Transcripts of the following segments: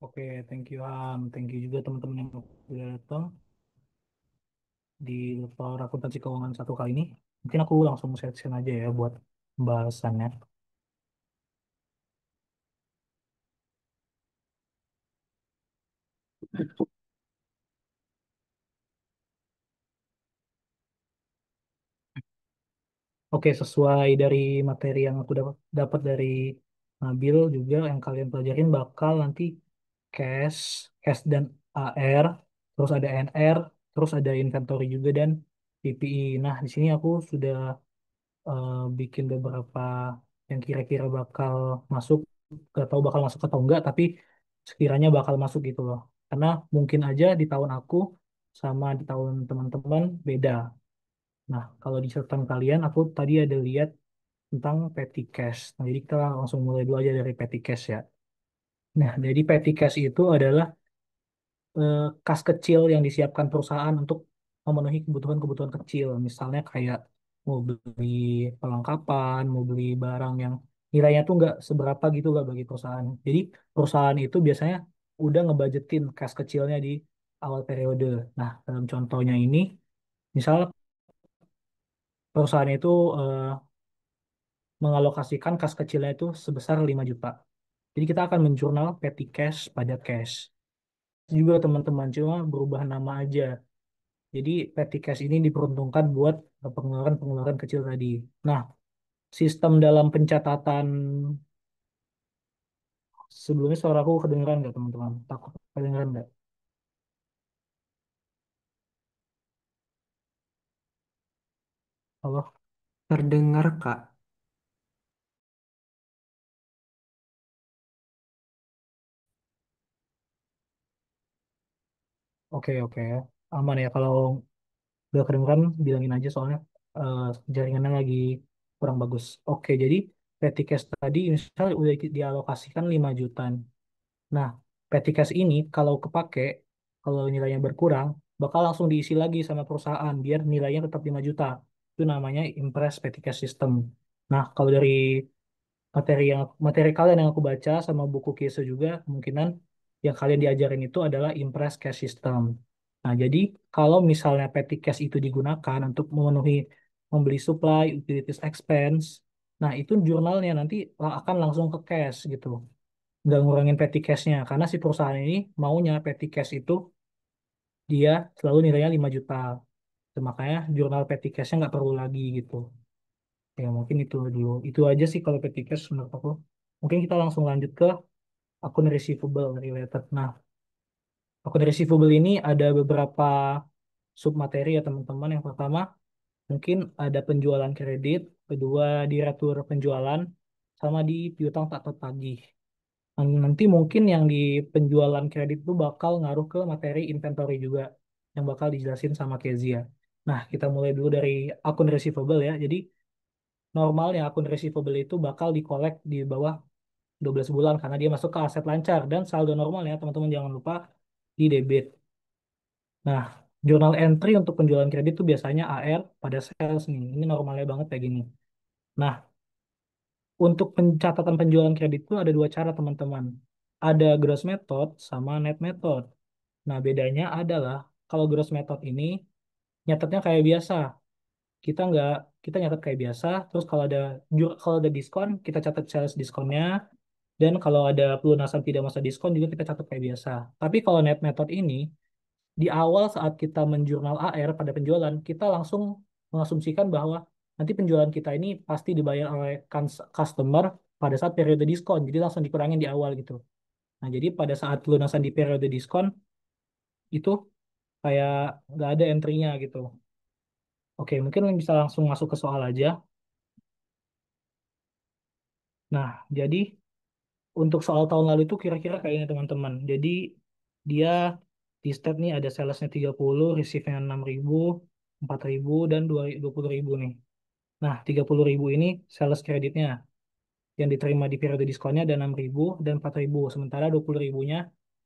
Oke, thank you Ham. Thank you juga teman-teman yang udah datang di Power Akuntansi Keuangan satu kali ini. Mungkin aku langsung section aja ya buat pembahasannya. Oke, sesuai dari materi yang aku dapat dari Nabil juga yang kalian pelajarin bakal nanti cash, cash dan AR, terus ada NR, terus ada inventory juga dan PPI. Nah, di sini aku sudah bikin beberapa yang kira-kira bakal masuk, gak tahu bakal masuk atau enggak, tapi sekiranya bakal masuk gitu loh. Karena mungkin aja di tahun aku sama di tahun teman-teman beda. Nah, kalau di catatan kalian, aku tadi ada lihat tentang petty cash. Nah, jadi kita langsung mulai dulu aja dari petty cash ya. Nah, jadi petty cash itu adalah kas kecil yang disiapkan perusahaan untuk memenuhi kebutuhan-kebutuhan kecil. Misalnya kayak mau beli perlengkapan, mau beli barang yang nilainya tuh nggak seberapa gitu lah bagi perusahaan. Jadi perusahaan itu biasanya udah ngebudgetin kas kecilnya di awal periode. Nah, dalam contohnya ini, misal perusahaan itu eh, mengalokasikan kas kecilnya itu sebesar 5 juta. Jadi kita akan menjurnal petty cash pada cash. Juga teman-teman, cuma berubah nama aja. Jadi petty cash ini diperuntukkan buat pengeluaran-pengeluaran kecil tadi. Nah, sistem dalam pencatatan sebelumnya suara aku kedengeran nggak teman-teman? Takut kedengeran nggak? Halo? Terdengar, Kak. Oke, oke. Aman ya kalau udah kedengeran bilangin aja soalnya eh, jaringannya lagi kurang bagus. Oke, jadi petty cash tadi misalnya udah dialokasikan 5 juta. Nah, petty cash ini kalau kepake, kalau nilainya berkurang, bakal langsung diisi lagi sama perusahaan biar nilainya tetap 5 juta. Itu namanya impress petty cash system. Nah, kalau dari materi kalian yang aku baca sama buku Kise juga, kemungkinan yang kalian diajarin itu adalah impress cash system. Nah, jadi kalau misalnya petty cash itu digunakan untuk memenuhi membeli supply, utilities expense, nah itu jurnalnya nanti akan langsung ke cash gitu, nggak ngurangin petty cash-nya karena si perusahaan ini maunya petty cash itu dia selalu nilainya 5 juta. Itu makanya jurnal petty cash-nya nggak perlu lagi gitu. Ya mungkin itu dulu. Itu aja sih kalau petty cash menurut aku. Mungkin kita langsung lanjut ke akun receivable related. Nah, akun receivable ini ada beberapa submateri ya teman-teman. Yang pertama mungkin ada penjualan kredit, kedua di retur penjualan, sama di piutang tak tertagih. Nanti mungkin yang di penjualan kredit itu bakal ngaruh ke materi inventory juga yang bakal dijelasin sama Kezia. Nah, kita mulai dulu dari akun receivable ya. Jadi, normalnya akun receivable itu bakal dikolek di bawah 12 bulan karena dia masuk ke aset lancar dan saldo normalnya teman-teman jangan lupa di debit. Nah, journal entry untuk penjualan kredit itu biasanya AR pada sales nih. Ini normalnya banget kayak gini. Nah, untuk pencatatan penjualan kredit itu ada dua cara teman-teman. Ada gross method sama net method. Nah, bedanya adalah kalau gross method ini nyatetnya kayak biasa. Kita nggak kita nyatet kayak biasa. Terus kalau ada diskon, kita catat sales diskonnya. Dan kalau ada pelunasan tidak masa diskon juga kita catat kayak biasa. Tapi kalau net method ini di awal saat kita menjurnal AR pada penjualan, kita langsung mengasumsikan bahwa nanti penjualan kita ini pasti dibayar oleh customer pada saat periode diskon. Jadi langsung dikurangin di awal gitu. Nah, jadi pada saat pelunasan di periode diskon itu kayak nggak ada entry-nya gitu. Oke, mungkin bisa langsung masuk ke soal aja. Nah, jadi untuk soal tahun lalu itu kira-kira kayak ini teman-teman. Jadi dia di stat nih ada salesnya 30, receive-nya 6.000, 4.000, dan 20.000 nih. Nah, 30.000 ini sales kreditnya yang diterima di periode diskonnya ada 6.000 dan 4.000. Sementara 20.000-nya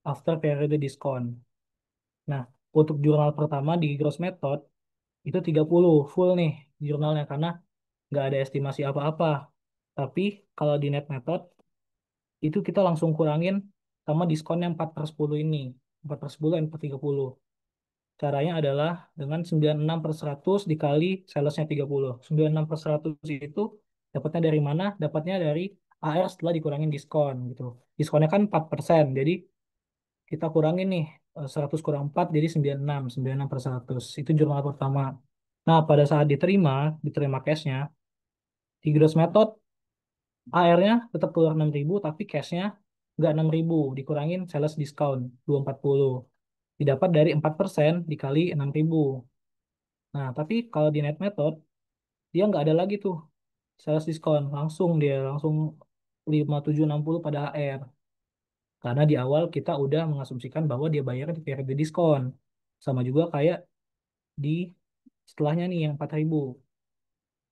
after periode diskon. Nah, untuk jurnal pertama di gross method itu 30 full nih jurnalnya karena nggak ada estimasi apa-apa. Tapi kalau di net method itu kita langsung kurangin. sama diskonnya 4 per 10 ini. 4 per 10 dan per 30. Caranya adalah dengan 96 per 100 dikali salesnya 30. 96 per 100 itu dapatnya dari mana? Dapatnya dari AR setelah dikurangin diskon gitu. Diskonnya kan 4%. Jadi kita kurangin nih 100 kurang 4 jadi 96. 96 per 100. Itu jurnal pertama. Nah, pada saat diterima cashnya, di gross method AR-nya tetap keluar 6.000 tapi cashnya nggak 6.000 dikurangin sales discount 240. Didapat dari 4% dikali 6.000. Nah, tapi kalau di net method, dia nggak ada lagi tuh sales diskon. Langsung 5760 pada AR. Karena di awal kita udah mengasumsikan bahwa dia bayar di periode diskon. Sama juga kayak di setelahnya nih yang 4.000.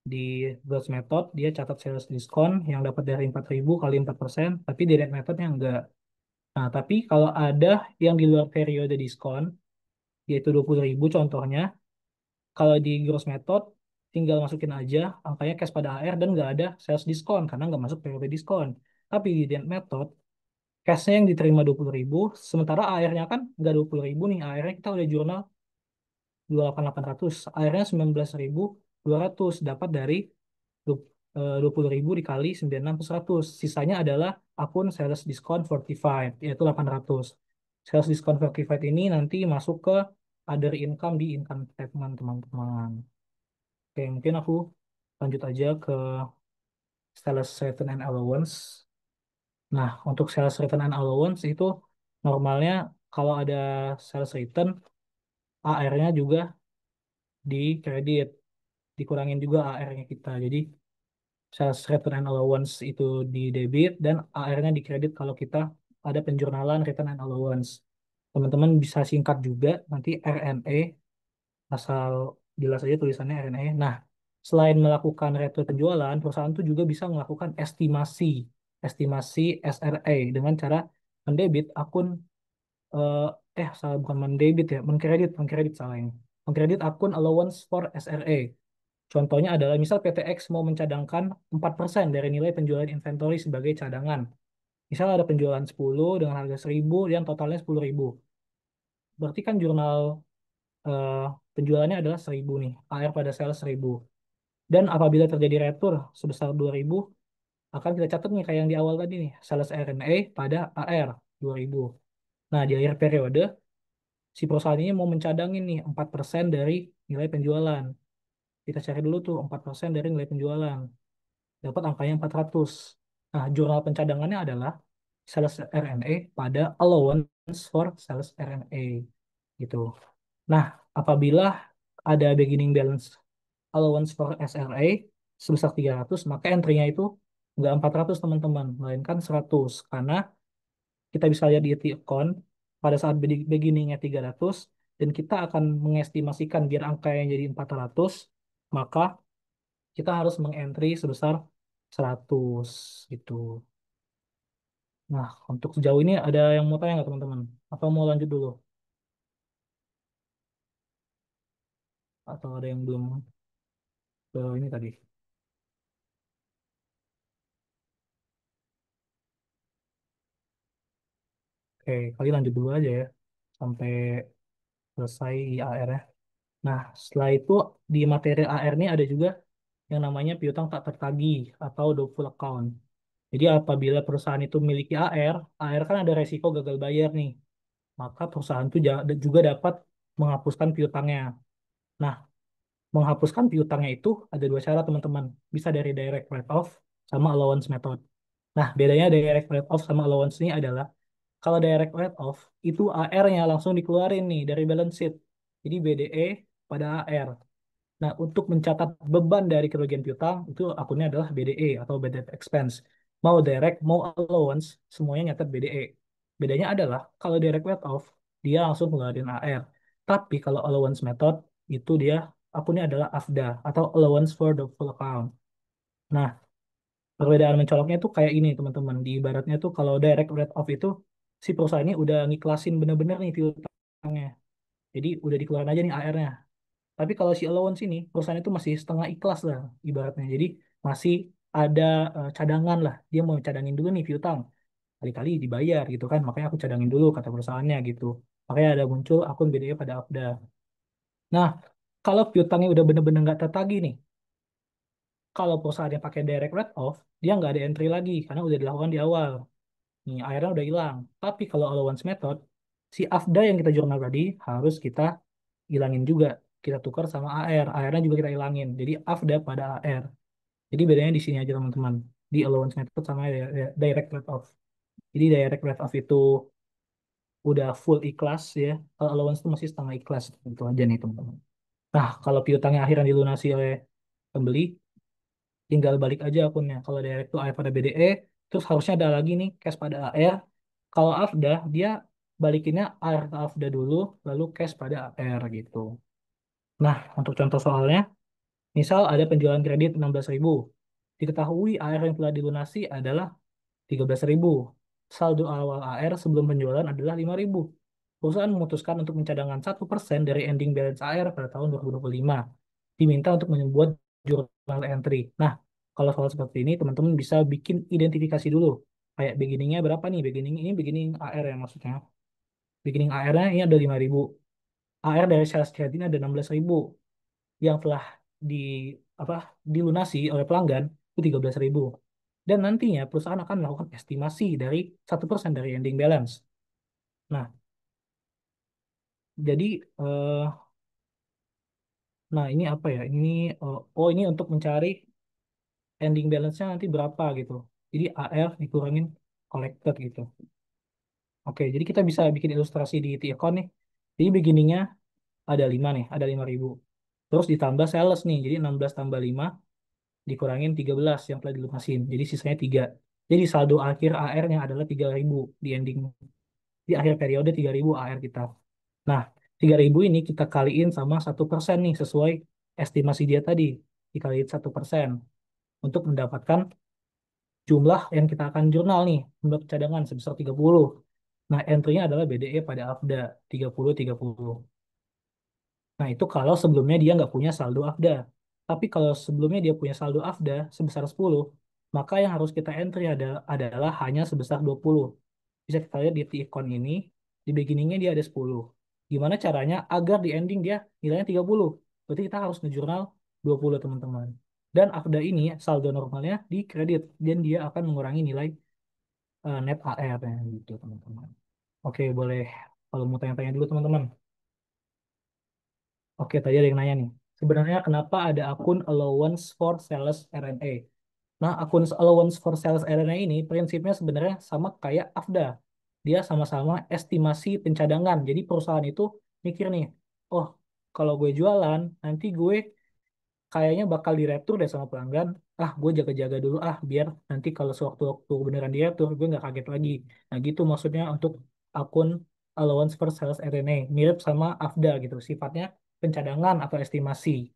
Di gross method, dia catat sales diskon yang dapat dari 4.000 kali 4%, tapi di net methodnya enggak. Nah, tapi kalau ada yang di luar periode diskon, yaitu 20.000 contohnya, kalau di gross method, tinggal masukin aja angkanya cash pada AR dan nggak ada sales diskon karena nggak masuk periode diskon. Tapi di net method, cashnya yang diterima 20.000, sementara AR-nya kan nggak 20.000 nih, AR-nya kita udah jurnal 28.800, AR-nya 19.200 dapat dari 20.000 dikali 96 per 100. Sisanya adalah akun sales discount 45, yaitu 800. Sales discount 45 ini nanti masuk ke other income di income statement, teman-teman. Oke, mungkin aku lanjut aja ke sales return and allowance. Nah, untuk sales return and allowance itu normalnya kalau ada sales return, AR-nya juga di kredit, dikurangin juga AR-nya kita. Jadi sales return and allowance itu di debit dan AR-nya di kredit kalau kita ada penjurnalan return and allowance. Teman-teman bisa singkat juga nanti RNE, asal jelas aja tulisannya RNE. Nah, selain melakukan retro penjualan, perusahaan itu juga bisa melakukan estimasi SRA dengan cara mendebit akun eh salah bukan mendebit ya, mengkredit salah ini. Mengkredit akun allowance for SRA. Contohnya adalah misal PTX mau mencadangkan 4% dari nilai penjualan inventory sebagai cadangan. Misal ada penjualan 10 dengan harga 1.000 dan totalnya 10.000. Berarti kan jurnal eh, penjualannya adalah 1.000 nih, AR pada sales 1.000. Dan apabila terjadi retur sebesar 2.000, akan kita catat nih kayak yang di awal tadi nih, sales RNA pada AR 2.000. Nah, di akhir periode, si perusahaan ini mau mencadangin nih 4% dari nilai penjualan. Kita cari dulu tuh 4% dari nilai penjualan. Dapat angkanya 400. Nah, jurnal pencadangannya adalah sales RNA pada allowance for sales RNA gitu. Nah, apabila ada beginning balance allowance for SRA sebesar 300, maka entry-nya itu nggak 400 teman-teman, melainkan 100. Karena kita bisa lihat di account pada saat beginningnya 300 dan kita akan mengestimasikan biar angkanya jadi 400, maka kita harus mengentry sebesar 100 gitu. Nah, untuk sejauh ini ada yang mau tanya nggak teman-teman? Atau mau lanjut dulu? Atau ada yang belum ke ini tadi? Oke, kali lanjut dulu aja ya. Sampai selesai IAR ya. Nah, setelah itu di materi AR ini ada juga yang namanya piutang tak tertagih atau doubtful account. Jadi apabila perusahaan itu memiliki AR kan ada resiko gagal bayar nih. Maka perusahaan itu juga dapat menghapuskan piutangnya. Nah, menghapuskan piutangnya itu ada dua cara teman-teman. Bisa dari direct write-off sama allowance method. Nah, bedanya direct write-off sama allowance ini adalah kalau direct write-off itu AR-nya langsung dikeluarin nih dari balance sheet. Jadi BDE pada AR. Nah, untuk mencatat beban dari kerugian piutang, itu akunnya adalah BDE atau bad debt expense. Mau direct, mau allowance, semuanya nyatet BDE. Bedanya adalah, kalau direct write-off, dia langsung ngeluarin AR. Tapi kalau allowance method, itu dia akunnya adalah AFDA atau allowance for the full account. Nah, perbedaan mencoloknya itu kayak ini, teman-teman. Di ibaratnya tuh kalau direct write-off itu, si perusahaan ini udah ngiklasin bener-bener nih piutangnya. Jadi udah dikeluarin aja nih AR-nya. Tapi kalau si allowance ini, perusahaan itu masih setengah ikhlas lah ibaratnya. Jadi masih ada cadangan lah. Dia mau cadangin dulu nih piutang. kali-kali dibayar gitu kan. Makanya aku cadangin dulu kata perusahaannya gitu. Makanya ada muncul akun BDE pada Afda. Nah, kalau piutangnya udah bener-bener nggak tertagih nih, kalau perusahaan yang pakai direct write off, dia nggak ada entry lagi karena udah dilakukan di awal. Nih, akhirnya udah hilang. Tapi kalau allowance method, si AFDA yang kita jurnal tadi harus kita hilangin juga. Kita tukar sama AR. AR-nya juga kita hilangin. Jadi AFDA pada AR. Jadi bedanya di sini aja teman-teman. Di allowance method sama direct write off. Jadi direct write off itu udah full ikhlas ya. Kalau allowance itu masih setengah ikhlas. Itu aja nih teman-teman. Nah, kalau piutangnya akhirnya dilunasi oleh pembeli, tinggal balik aja akunnya. Kalau direct to AR pada BDE, terus harusnya ada lagi nih cash pada AR. Kalau AFDA, dia balikinnya AR ke AFDA dulu, lalu cash pada AR gitu. Nah, untuk contoh soalnya, misal ada penjualan kredit 16.000. Diketahui AR yang telah dilunasi adalah 13.000. Saldo awal AR sebelum penjualan adalah 5.000. Perusahaan memutuskan untuk mencadangkan 1% dari ending balance AR pada tahun 2025. Diminta untuk membuat jurnal entry. Nah, kalau soal seperti ini, teman-teman bisa bikin identifikasi dulu. Kayak beginningnya berapa nih? Beginning ini beginning AR ya maksudnya. Beginning AR-nya ini ada 5.000. AR dari sales credit ini ada 16.000. Yang telah di apa dilunasi oleh pelanggan itu 13.000. Dan nantinya perusahaan akan melakukan estimasi dari 1% dari ending balance. Nah, jadi eh, nah ini apa ya? Ini untuk mencari ending balance-nya nanti berapa gitu. Jadi AR dikurangin collected gitu. Oke, jadi kita bisa bikin ilustrasi di T-Account nih. Jadi beginningnya ada 5 nih, ada 5.000. Terus ditambah sales nih, jadi 16 tambah 5 dikurangin 13 yang telah dilunasin. Jadi sisanya 3. Jadi saldo akhir AR-nya adalah 3.000 di ending. Di akhir periode 3.000 AR kita. Nah, 3.000 ini kita kaliin sama 1% nih, sesuai estimasi dia tadi. Dikaliin 1% untuk mendapatkan jumlah yang kita akan jurnal nih, jumlah cadangan sebesar 30. Nah, entry-nya adalah BDE pada AFDA 30-30. Nah, itu kalau sebelumnya dia nggak punya saldo AFDA. Tapi kalau sebelumnya dia punya saldo AFDA sebesar 10, maka yang harus kita entry adalah hanya sebesar 20. Bisa kita lihat di T-Icon ini, di beginningnya dia ada 10. Gimana caranya agar di ending dia nilainya 30? Berarti kita harus ngejurnal 20 teman-teman. Dan AFDA ini saldo normalnya di kredit, dan dia akan mengurangi nilai net AR-nya gitu teman-teman. Oke, boleh kalau mau tanya-tanya dulu teman-teman. Oke, tadi ada yang nanya nih. Sebenarnya kenapa ada akun allowance for sales RNA? Nah, akun allowance for sales RNA ini prinsipnya sebenarnya sama kayak AFDA. Dia sama-sama estimasi pencadangan. Jadi perusahaan itu mikir nih, oh kalau gue jualan, nanti gue kayaknya bakal diretur deh sama pelanggan. Ah, gue jaga-jaga dulu biar nanti kalau sewaktu-waktu beneran diretur, gue nggak kaget lagi. Nah, gitu maksudnya untuk akun allowance per sales RNA. Mirip sama AFDA gitu, sifatnya pencadangan atau estimasi.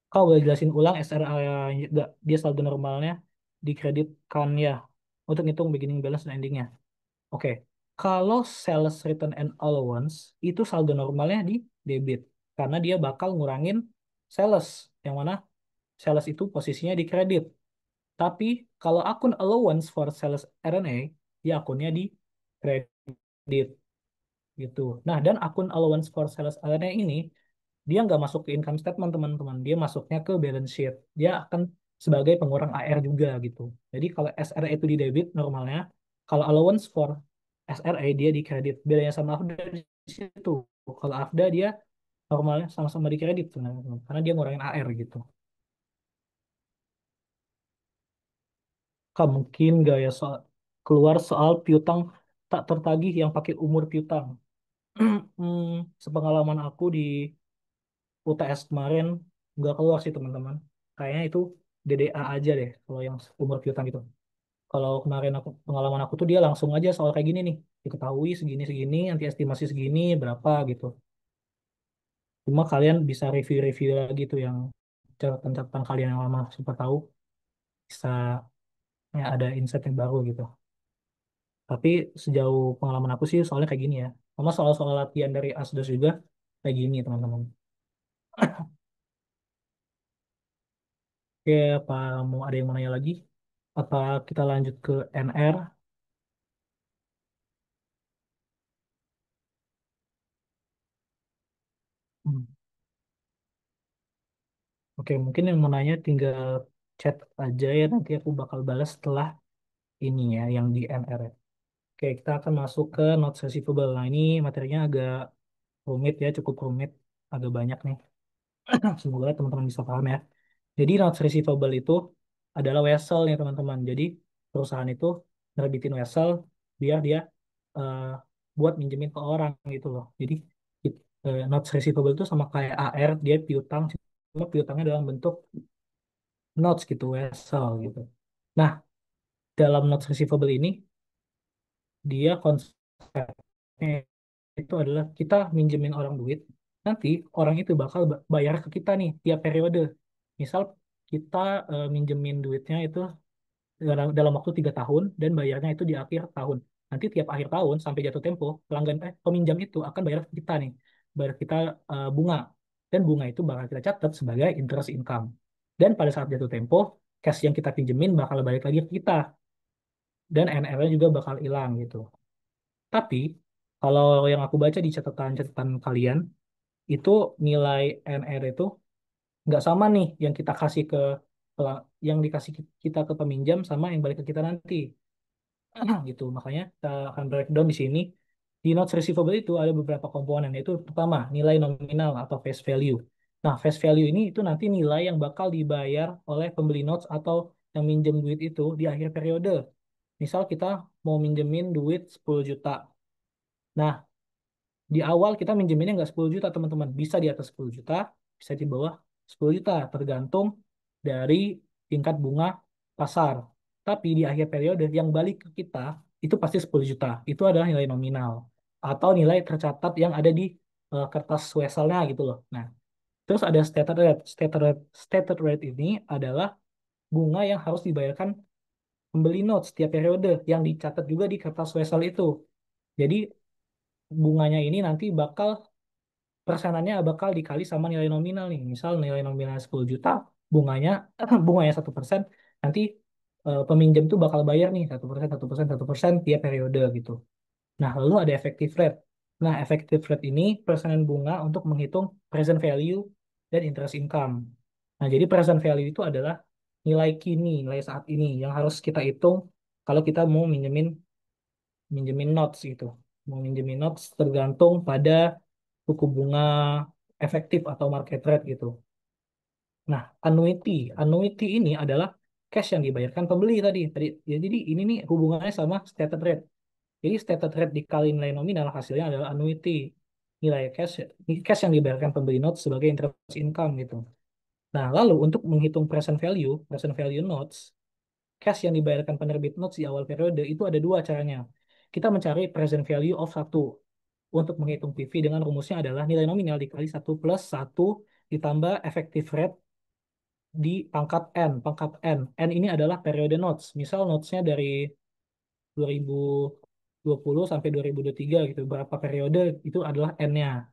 Kau boleh jelasin ulang SRA nggak? Dia saldo normalnya dikreditkan ya untuk ngitung beginning balance dan endingnya. Oke, kalau sales return and allowance itu saldo normalnya di debit karena dia bakal ngurangin sales yang mana sales itu posisinya di kredit. Tapi kalau akun allowance for sales RNA, dia akunnya di kredit gitu. Nah, dan akun allowance for sales RNA ini dia nggak masuk ke income statement teman-teman. Dia masuknya ke balance sheet. Dia akan sebagai pengurang AR juga gitu. Jadi kalau SRA itu di debit normalnya, kalau allowance for SRA dia di kredit. Bedanya sama AFDA di situ. Kalau AFDA dia normalnya sama-sama di kredit sebenarnya, teman. Karena dia ngurangin AR gitu. Kak, mungkin nggak ya soal keluar soal piutang tak tertagih yang pakai umur piutang. Sepengalaman aku di UTS kemarin nggak keluar sih teman-teman. Kayaknya itu DDA aja deh kalau yang umur piutang gitu. Kalau kemarin pengalaman aku tuh dia langsung aja soal kayak gini nih. Diketahui segini-segini, nanti estimasi segini, berapa gitu. Cuma kalian bisa review-review lagi tuh yang catatan-catatan kalian yang lama. Siapa tahu bisa ya, ada insight yang baru gitu. Tapi sejauh pengalaman aku sih soalnya kayak gini ya. Sama soal-soal latihan dari ASDOS juga kayak gini teman-teman. Oke, apa mau ada yang mau nanya lagi? Apa kita lanjut ke NR? Hmm. Oke, mungkin yang mau nanya tinggal chat aja ya, nanti aku bakal balas setelah ini ya, yang di NR. Ya. Oke, kita akan masuk ke notes receivable. Nah, ini materinya agak rumit ya, cukup rumit, agak banyak nih. Semoga teman-teman bisa paham ya. Jadi notes receivable itu adalah wesel nih teman-teman. Jadi perusahaan itu nerbitin wesel biar dia eh, buat minjemin ke orang gitu loh. Jadi notes receivable itu sama kayak AR, dia piutang, cuma piutangnya dalam bentuk notes gitu, wesel gitu. Nah, dalam notes receivable ini dia konsepnya itu adalah kita minjemin orang duit, nanti orang itu bakal bayar ke kita nih tiap periode. Misal kita minjemin duitnya itu dalam waktu 3 tahun dan bayarnya itu di akhir tahun. Nanti tiap akhir tahun sampai jatuh tempo, pelanggan peminjam itu akan bayar ke kita nih, bayar kita bunga dan bunga itu bakal kita catat sebagai interest income. Dan pada saat jatuh tempo, cash yang kita pinjemin bakal balik lagi ke kita dan NR-nya juga bakal hilang gitu. Tapi kalau yang aku baca di catatan-catatan kalian itu nilai NR itu nggak sama nih yang kita kasih ke yang dikasih kita ke peminjam sama yang balik ke kita nanti. Gitu. Makanya kita akan breakdown di sini. Di notes receivable itu ada beberapa komponen, yaitu pertama nilai nominal atau face value. Nah, face value ini itu nanti nilai yang bakal dibayar oleh pembeli notes atau yang minjem duit itu di akhir periode. Misal kita mau minjemin duit 10 juta. Nah, di awal kita minjeminnya nggak 10 juta teman-teman. Bisa di atas 10 juta, bisa di bawah 10 juta. Tergantung dari tingkat bunga pasar. Tapi di akhir periode yang balik ke kita itu pasti 10 juta. Itu adalah nilai nominal. Atau nilai tercatat yang ada di kertas weselnya gitu loh. Nah, terus ada stated rate. Stated rate ini adalah bunga yang harus dibayarkan pembeli notes setiap periode yang dicatat juga di kertas wesel itu. Jadi bunganya ini nanti bakal persenannya bakal dikali sama nilai nominal nih. Misal nilai nominal 10 juta, bunganya bunganya 1%, nanti peminjam tuh bakal bayar nih 1%, 1%, 1% tiap periode gitu. Nah, lalu ada effective rate. Nah, effective rate ini persenan bunga untuk menghitung present value dan interest income. Nah, jadi present value itu adalah nilai kini, nilai saat ini yang harus kita hitung kalau kita mau minjemin notes gitu. Mau minjemin notes tergantung pada suku bunga efektif atau market rate gitu. Nah, annuity ini adalah cash yang dibayarkan pembeli tadi. Ya, jadi ini nih hubungannya sama stated rate. Jadi stated rate dikali nilai nominal hasilnya adalah annuity. Nilai cash yang dibayarkan pembeli notes sebagai interest income gitu. Nah, lalu untuk menghitung present value notes, cash yang dibayarkan penerbit notes di awal periode itu ada dua caranya. Kita mencari present value of satu. Untuk menghitung PV dengan rumusnya adalah nilai nominal dikali satu plus satu ditambah effective rate di pangkat N. Pangkat N. N ini adalah periode notes. Misal notesnya dari 2020 sampai 2023 gitu. Berapa periode itu adalah N-nya.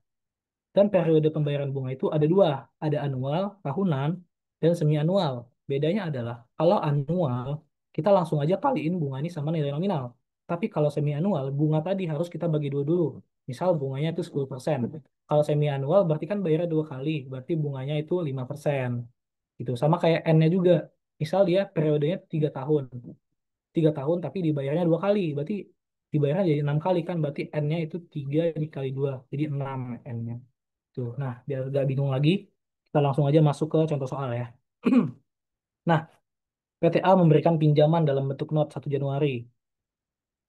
Dan periode pembayaran bunga itu ada dua. Ada annual, tahunan, dan semi annual. Bedanya adalah kalau annual, kita langsung aja kaliin bunga ini sama nilai nominal. Tapi kalau semi annual, bunga tadi harus kita bagi dua dulu. Misal bunganya itu 10%. Kalau semi annual berarti kan bayarnya dua kali. Berarti bunganya itu 5%. Gitu. Sama kayak N-nya juga. Misal dia periodenya 3 tahun. 3 tahun tapi dibayarnya dua kali. Berarti dibayarnya jadi 6 kali kan. Berarti N-nya itu 3 dikali 2. Jadi 6 N-nya. Tuh. Nah, biar gak bingung lagi, kita langsung aja masuk ke contoh soal ya. Nah, PTA memberikan pinjaman dalam bentuk not 1 Januari.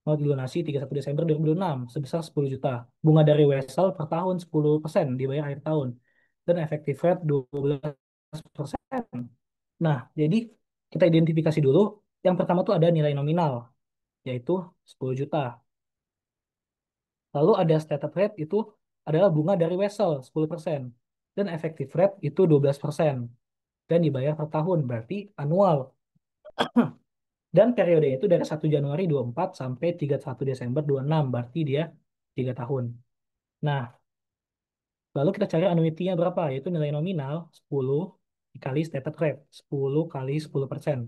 Not dilunasi 31 Desember 2026 sebesar 10 juta. Bunga dari Wesel per tahun 10% dibayar akhir tahun. Dan efektif rate 12%. Nah, jadi kita identifikasi dulu. Yang pertama tuh ada nilai nominal, yaitu 10 juta. Lalu ada stated rate itu adalah bunga dari Wesel 10%. Dan efektif rate itu 12%. Dan dibayar per tahun, berarti annual. Dan periodenya itu dari 1 Januari 24 sampai 31 Desember 26, berarti dia 3 tahun. Nah, lalu kita cari annuity-nya berapa, yaitu nilai nominal 10 dikali stated rate, 10 kali 10%.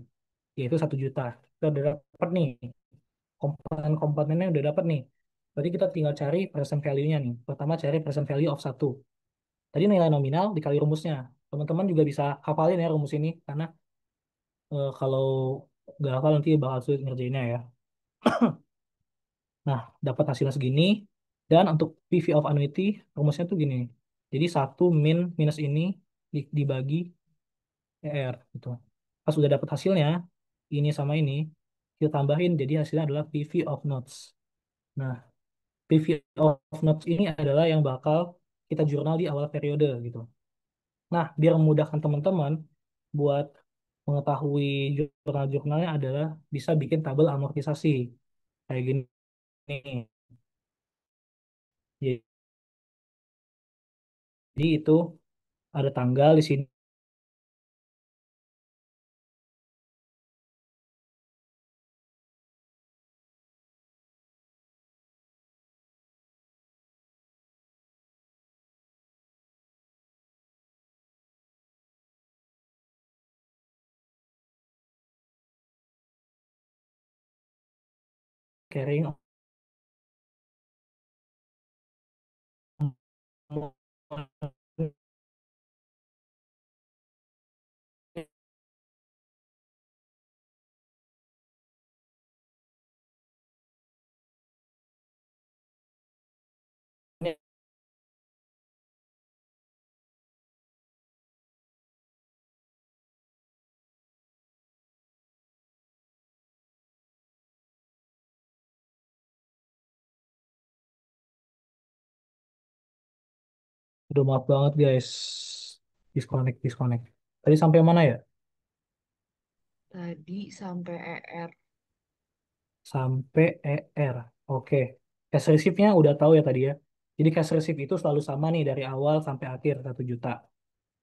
yaitu 1 juta. Kita udah dapat nih, komponen-komponennya udah dapat nih. Berarti kita tinggal cari present value-nya nih. Pertama cari present value of 1. Tadi nilai nominal dikali rumusnya. Teman-teman juga bisa hafalin ya rumus ini, karena kalau nggak hafal nanti bakal sulit ngerjainnya ya. Nah, dapat hasilnya segini. Dan untuk PV of annuity, rumusnya tuh gini. Jadi satu minus ini dibagi ER gitu. Pas udah dapat hasilnya, ini sama ini, kita tambahin. Jadi hasilnya adalah PV of notes. Nah, PV of notes ini adalah yang bakal kita jurnal di awal periode gitu. Nah, biar memudahkan teman-teman buat mengetahui jurnal-jurnalnya adalah bisa bikin tabel amortisasi. Kayak gini. Jadi itu ada tanggal di sini carrying udah maaf banget guys. Disconnect, disconnect. Tadi sampai mana ya? Tadi sampai ER. Sampai ER. Oke. Cash receipt-nya udah tahu ya tadi ya. Jadi cash receipt itu selalu sama nih dari awal sampai akhir 1 juta.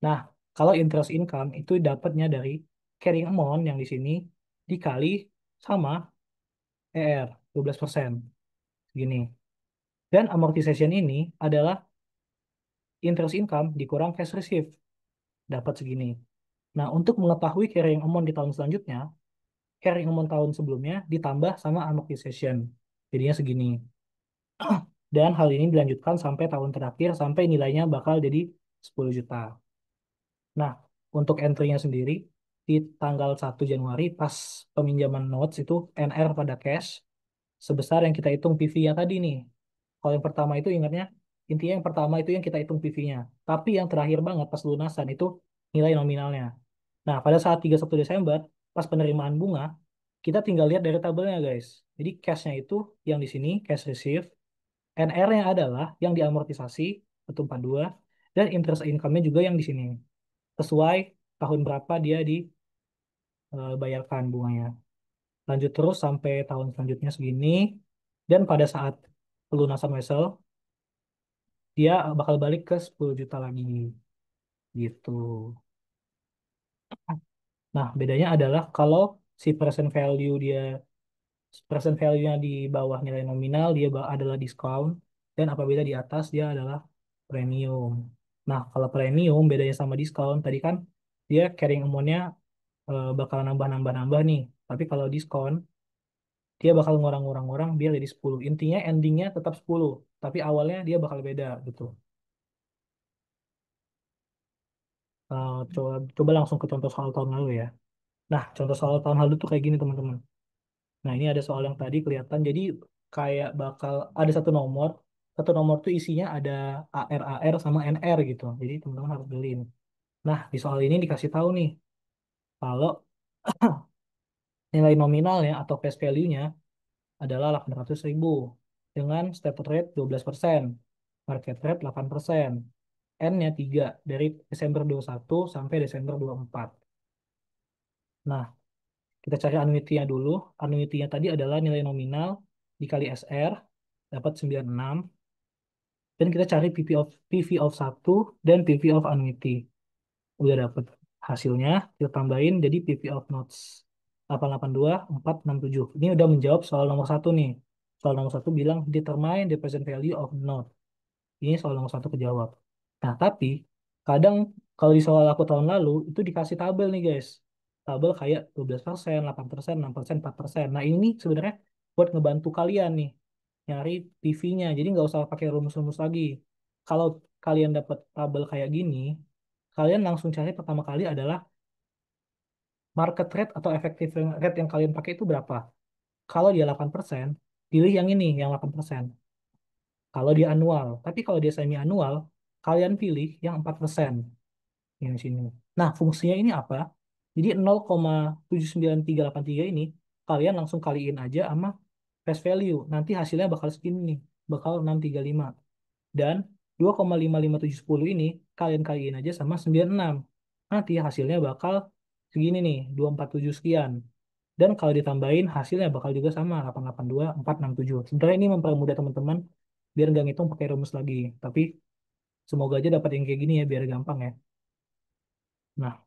Nah, kalau interest income itu dapatnya dari carrying amount yang di sini dikali sama ER 12%. Gini. Dan amortization ini adalah interest income dikurang cash receipt. Dapat segini. Nah, untuk mengetahui carrying amount di tahun selanjutnya, carrying amount tahun sebelumnya ditambah sama amortization. Jadinya segini. Dan hal ini dilanjutkan sampai tahun terakhir sampai nilainya bakal jadi 10 juta. Nah, untuk entry-nya sendiri di tanggal 1 Januari pas peminjaman notes itu NR pada cash sebesar yang kita hitung PV-nya tadi nih. Kalau yang pertama itu ingatnya intinya yang pertama itu yang kita hitung PV-nya. Tapi yang terakhir banget pas lunasan itu nilai nominalnya. Nah, pada saat 31 Desember pas penerimaan bunga kita tinggal lihat dari tabelnya guys. Jadi cash-nya itu yang di sini cash receive, NR-nya adalah yang diamortisasi 142 dan interest income-nya juga yang di sini. Sesuai tahun berapa dia dibayarkan bunganya. Lanjut terus sampai tahun selanjutnya segini. Dan pada saat pelunasan wesel, dia bakal balik ke 10 juta lagi. Gitu. Nah, bedanya adalah kalau si present value-nya di bawah nilai nominal, dia adalah diskon. Dan apabila di atas, dia adalah premium. Nah, kalau premium bedanya sama diskon, tadi kan dia carrying amount-nya bakal nambah-nambah-nambah nih. Tapi kalau diskon, dia bakal ngurang-ngurang-ngurang biar jadi 10. Intinya endingnya tetap 10, tapi awalnya dia bakal beda gitu. Coba langsung ke contoh soal tahun lalu ya. Nah, contoh soal tahun lalu tuh kayak gini teman-teman. Nah, ini ada soal yang tadi kelihatan. Jadi kayak bakal ada satu nomor tuh isinya ada AR sama NR gitu. Jadi teman-teman harus beliin. Nah, di soal ini dikasih tahu nih kalau nilai nominalnya atau face value-nya adalah 800.000 dengan stated rate 12%, market rate 8%, N-nya 3 dari Desember 21 sampai Desember 24. Nah, kita cari annuity-nya dulu. Annuity-nya tadi adalah nilai nominal dikali SR, dapat 96. Dan kita cari PV of 1 dan PV of annuity. Udah dapat hasilnya, kita tambahin jadi PV of notes. 882, 467. Ini udah menjawab soal nomor satu nih. Soal nomor satu bilang determine the present value of note. Ini soal nomor satu kejawab. Nah, tapi kadang kalau di soal aku tahun lalu itu dikasih tabel nih guys. tabel kayak 12%, 8%, 6%, 4%. Nah, ini sebenarnya buat ngebantu kalian nih nyari PV-nya. Jadi nggak usah pakai rumus-rumus lagi. Kalau kalian dapat tabel kayak gini, kalian langsung cari pertama kali adalah market rate atau effective rate yang kalian pakai itu berapa. Kalau dia 8%, pilih yang ini, yang 8%. Kalau dia annual. Tapi kalau dia semi annual, kalian pilih yang 4%. Yang sini. Nah, fungsinya ini apa? Jadi 0,79383 ini kalian langsung kaliin aja sama face value. Nanti hasilnya bakal segini nih, bakal 635. Dan 2,55710 ini kalian kaliin aja sama 96. Nanti hasilnya bakal segini nih, 247 sekian. Dan kalau ditambahin hasilnya bakal juga sama 882467. Sebenarnya ini mempermudah teman-teman biar nggak ngitung pakai rumus lagi. Tapi semoga aja dapat yang kayak gini ya biar gampang ya. Nah,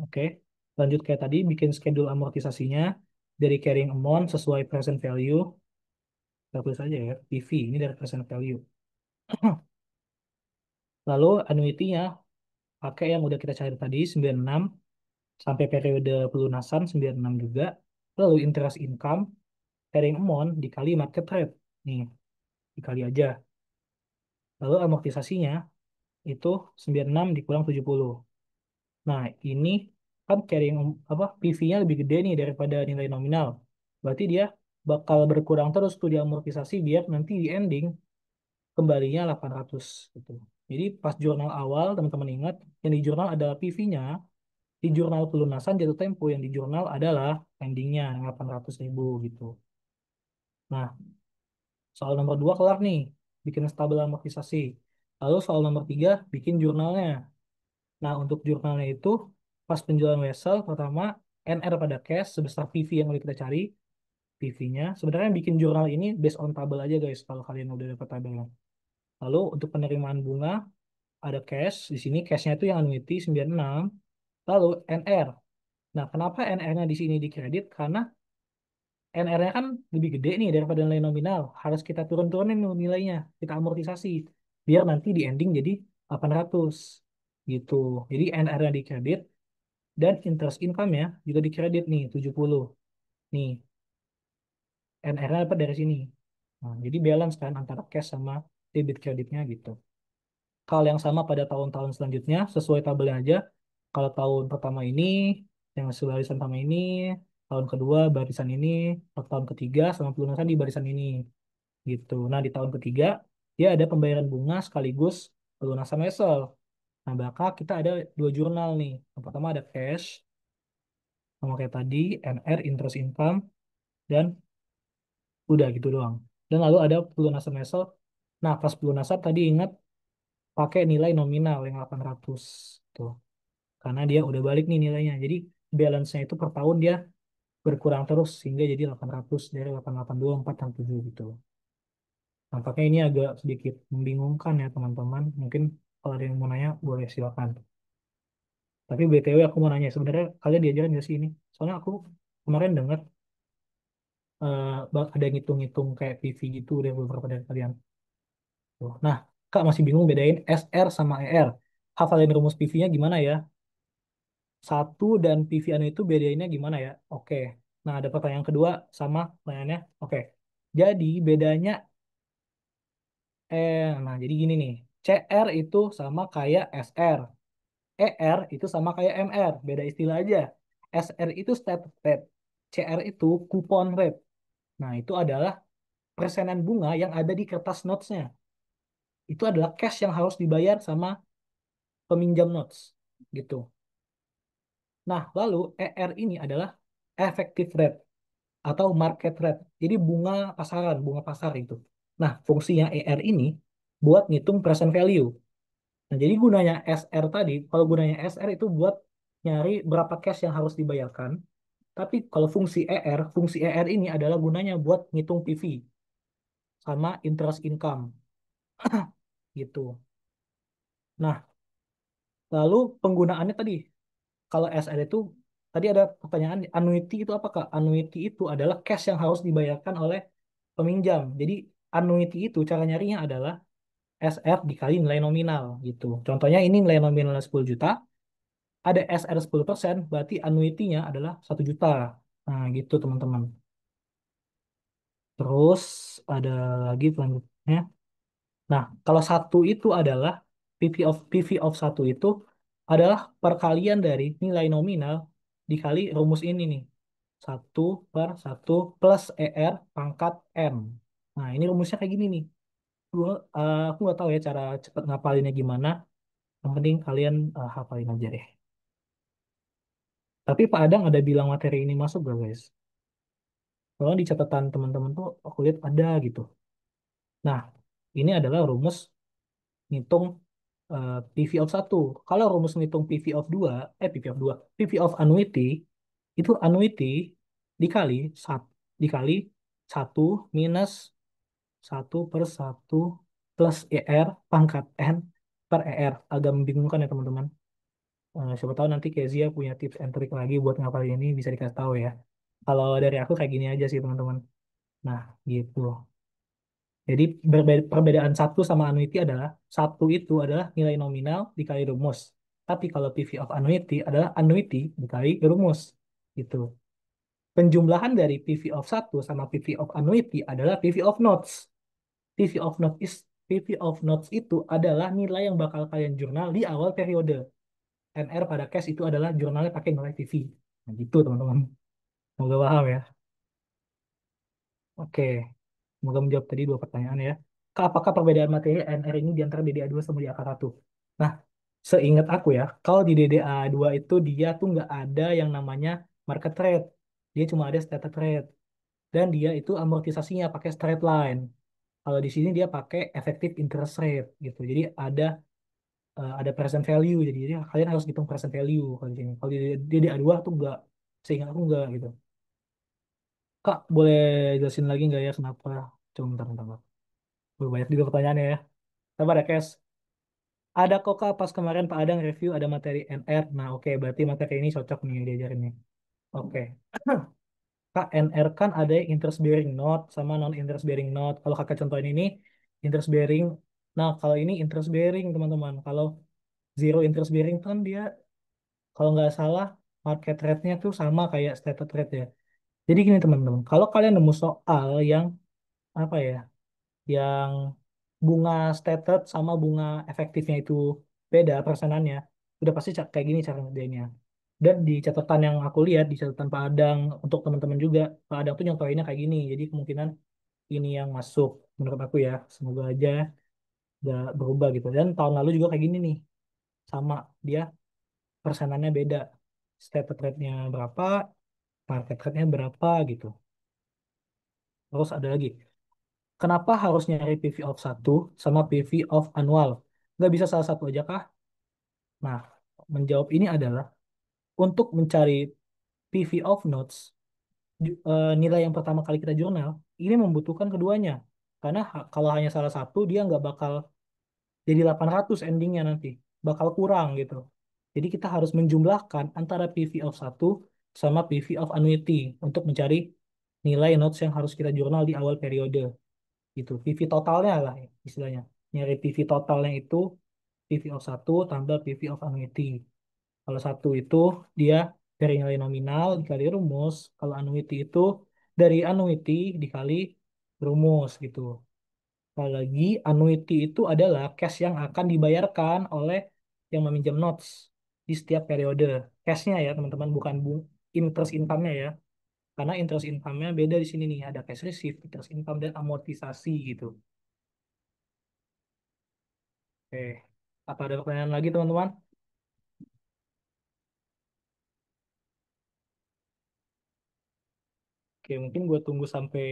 oke. Lanjut kayak tadi, bikin schedule amortisasinya dari carrying amount sesuai present value. Kita tulis aja ya, PV, ini dari present value. Lalu annuity-nya pakai yang udah kita cari tadi, 96, sampai periode pelunasan 96 juga. Lalu interest income, carrying amount dikali market rate. Nih, dikali aja. Lalu amortisasinya itu 96 dikurang 70. Nah, ini kan carrying apa PV-nya lebih gede nih daripada nilai nominal. Berarti dia bakal berkurang terus tuh di amortisasi biar nanti di ending kembalinya 800 gitu. Jadi pas jurnal awal teman-teman ingat yang di jurnal adalah PV-nya, di jurnal pelunasan jatuh tempo yang di jurnal adalah endingnya 800.000 gitu. Nah, soal nomor 2 kelar nih, bikin tabel amortisasi. Lalu soal nomor 3 bikin jurnalnya. Nah, untuk jurnalnya itu pas penjualan vessel pertama NR pada cash sebesar PV yang udah kita cari, PV-nya. Sebenarnya bikin jurnal ini based on tabel aja guys kalau kalian udah dapat tabelnya. Lalu untuk penerimaan bunga ada cash, di sini cashnya itu yang annuity 96. Lalu NR. Nah, kenapa NR-nya di sini dikredit? Karena NR-nya kan lebih gede nih daripada nilai nominal. Harus kita turun-turunin nilainya, kita amortisasi biar nanti di ending jadi 800 gitu. Jadi NR-nya dikredit dan interest income-nya juga dikredit nih 70. Nih, NR-nya dapat dari sini. Nah, jadi balance kan antara cash sama debit kreditnya gitu. Hal yang sama pada tahun-tahun selanjutnya sesuai tabelnya aja. Kalau tahun pertama ini yang sebarisan sama ini, tahun kedua barisan ini, atau tahun ketiga sama pelunasan di barisan ini gitu. Nah, di tahun ketiga dia ada pembayaran bunga sekaligus pelunasan wesel. Nah, bakal kita ada dua jurnal nih. Yang pertama ada cash, sama kayak tadi, NR, interest income, dan udah gitu doang. Dan lalu ada pelunasan wesel. Nah, pas pelunasan tadi ingat pakai nilai nominal yang 800 tuh. Karena dia udah balik nih nilainya. Jadi balance-nya itu per tahun dia berkurang terus sehingga jadi 800 dari 882 467 gitu. Nampaknya ini agak sedikit membingungkan ya teman-teman. Mungkin kalau ada yang mau nanya boleh silakan. Tapi BTW aku mau nanya sebenarnya kalian diajarin nggak sih ini? Soalnya aku kemarin dengar ada yang ngitung-ngitung kayak PV gitu dari beberapa dari kalian. Tuh. Nah, Kak masih bingung bedain SR sama ER. Hafalin rumus PV-nya gimana ya? Satu dan PV anu itu bedainnya gimana ya? Oke. Nah, ada pertanyaan kedua sama pertanyaannya. Oke. Jadi bedanya nah jadi gini nih. CR itu sama kayak SR. ER itu sama kayak MR. Beda istilah aja. SR itu stated rate. CR itu coupon rate. Nah, itu adalah persenan bunga yang ada di kertas notes-nya. Itu adalah cash yang harus dibayar sama peminjam notes. Gitu. Nah, lalu ER ini adalah effective rate atau market rate. Jadi bunga pasaran, bunga pasar itu. Nah, fungsinya ER ini buat ngitung present value. Nah, jadi gunanya SR tadi, kalau gunanya SR itu buat nyari berapa cash yang harus dibayarkan. Tapi kalau fungsi ER ini adalah gunanya buat ngitung PV sama interest income gitu. Nah, lalu penggunaannya tadi, kalau SR itu tadi ada pertanyaan annuity itu apa Kak? Annuity itu adalah cash yang harus dibayarkan oleh peminjam. Jadi annuity itu cara nyarinya adalah SF dikali nilai nominal gitu. Contohnya ini nilai nominalnya 10 juta, ada SR 10%, berarti annuity-nya adalah 1 juta. Nah, gitu teman-teman. Terus ada lagi selanjutnya. Nah, kalau satu itu adalah PV of satu itu adalah perkalian dari nilai nominal dikali rumus ini nih. 1/1 plus ER pangkat M. Nah, ini rumusnya kayak gini nih. Aku nggak tahu ya cara cepet ngapalinnya gimana. Yang penting kalian hafalin aja deh. Tapi Pak Adang ada bilang materi ini masuk gak guys? Soalnya di catatan teman-teman tuh aku lihat ada gitu. Nah, ini adalah rumus ngitung PV of satu. Kalau rumus ngitung PV of annuity, itu annuity dikali dikali 1 minus 1/1 plus ER pangkat N per ER. Agak membingungkan ya teman-teman. Siapa tahu nanti Kezia punya tips and trick lagi buat ngapalin ini bisa dikasih tahu ya. Kalau dari aku kayak gini aja sih teman-teman. Nah, gitu. Jadi perbedaan satu sama annuity adalah satu itu adalah nilai nominal dikali rumus. Tapi kalau PV of annuity adalah annuity dikali rumus. Gitu. Penjumlahan dari PV of satu sama PV of annuity adalah PV of notes. PV of notes PV of notes itu adalah nilai yang bakal kalian jurnal di awal periode. NR pada cash itu adalah jurnalnya pakai nilai PV. Nah, gitu teman-teman. Semoga paham ya. Oke. Semoga menjawab tadi 2 pertanyaan ya. Apakah perbedaan materi NR ini di antara DDA2 sama DDA1? Nah, seingat aku ya, kalau di DDA2 itu dia tuh nggak ada yang namanya market rate. Dia cuma ada stated rate. Dan dia itu amortisasinya pakai straight line. Kalau di sini dia pakai effective interest rate gitu. Jadi ada present value. Jadi kalian harus hitung present value kalau di sini. Kalau di DDA2 tuh nggak, seingat aku nggak gitu. Kak, boleh jelasin lagi nggak ya kenapa? Coba bentar, bentar, bentar. Banyak juga pertanyaannya ya. Sabar ya, Kes. Ada kok Kak, pas kemarin Pak Adang review ada materi NR. Nah, oke, berarti materi ini cocok nih diajarin nih. Oke. Kak, NR kan ada yang interest bearing note sama non interest bearing note. Kalau Kakak contohin ini interest bearing. Nah, kalau ini interest bearing, teman-teman. Kalau zero interest bearing kan dia kalau nggak salah market rate-nya tuh sama kayak stated rate ya. Jadi gini, teman-teman. Kalau kalian nemu soal yang apa ya? Yang bunga stated sama bunga efektifnya itu beda persenannya, udah pasti kayak gini cara ngerjainnya. Dan di catatan yang aku lihat, di catatan Pak Adang, untuk teman-teman juga, Pak Adang tuh nyontohinnya kayak gini. Jadi kemungkinan ini yang masuk menurut aku ya. Semoga aja gak berubah gitu. Dan tahun lalu juga kayak gini nih. Sama, dia persenannya beda. Stated rate-nya berapa, market rate-nya berapa gitu. Terus ada lagi. Kenapa harus nyari PV of satu sama PV of annual? Nggak bisa salah satu aja kah? Nah, menjawab ini adalah untuk mencari PV of notes, nilai yang pertama kali kita jurnal, ini membutuhkan keduanya. Karena kalau hanya salah satu, dia nggak bakal jadi 800 endingnya nanti. Bakal kurang gitu. Jadi kita harus menjumlahkan antara PV of satu sama PV of annuity untuk mencari nilai notes yang harus kita jurnal di awal periode. Gitu. PV totalnya lah istilahnya. Nyari PV totalnya itu PV of satu tambah PV of annuity. Kalau satu itu dia dari nilai nominal dikali rumus. Kalau annuity itu dari annuity dikali rumus gitu. Kalau lagi annuity itu adalah cash yang akan dibayarkan oleh yang meminjam notes di setiap periode. Cashnya ya teman-teman, bukan interest income-nya ya. Karena interest income-nya beda di sini nih. Ada cash receipt, interest income, dan amortisasi gitu. Oke. Apa ada pertanyaan lagi teman-teman? Oke, mungkin gue tunggu sampai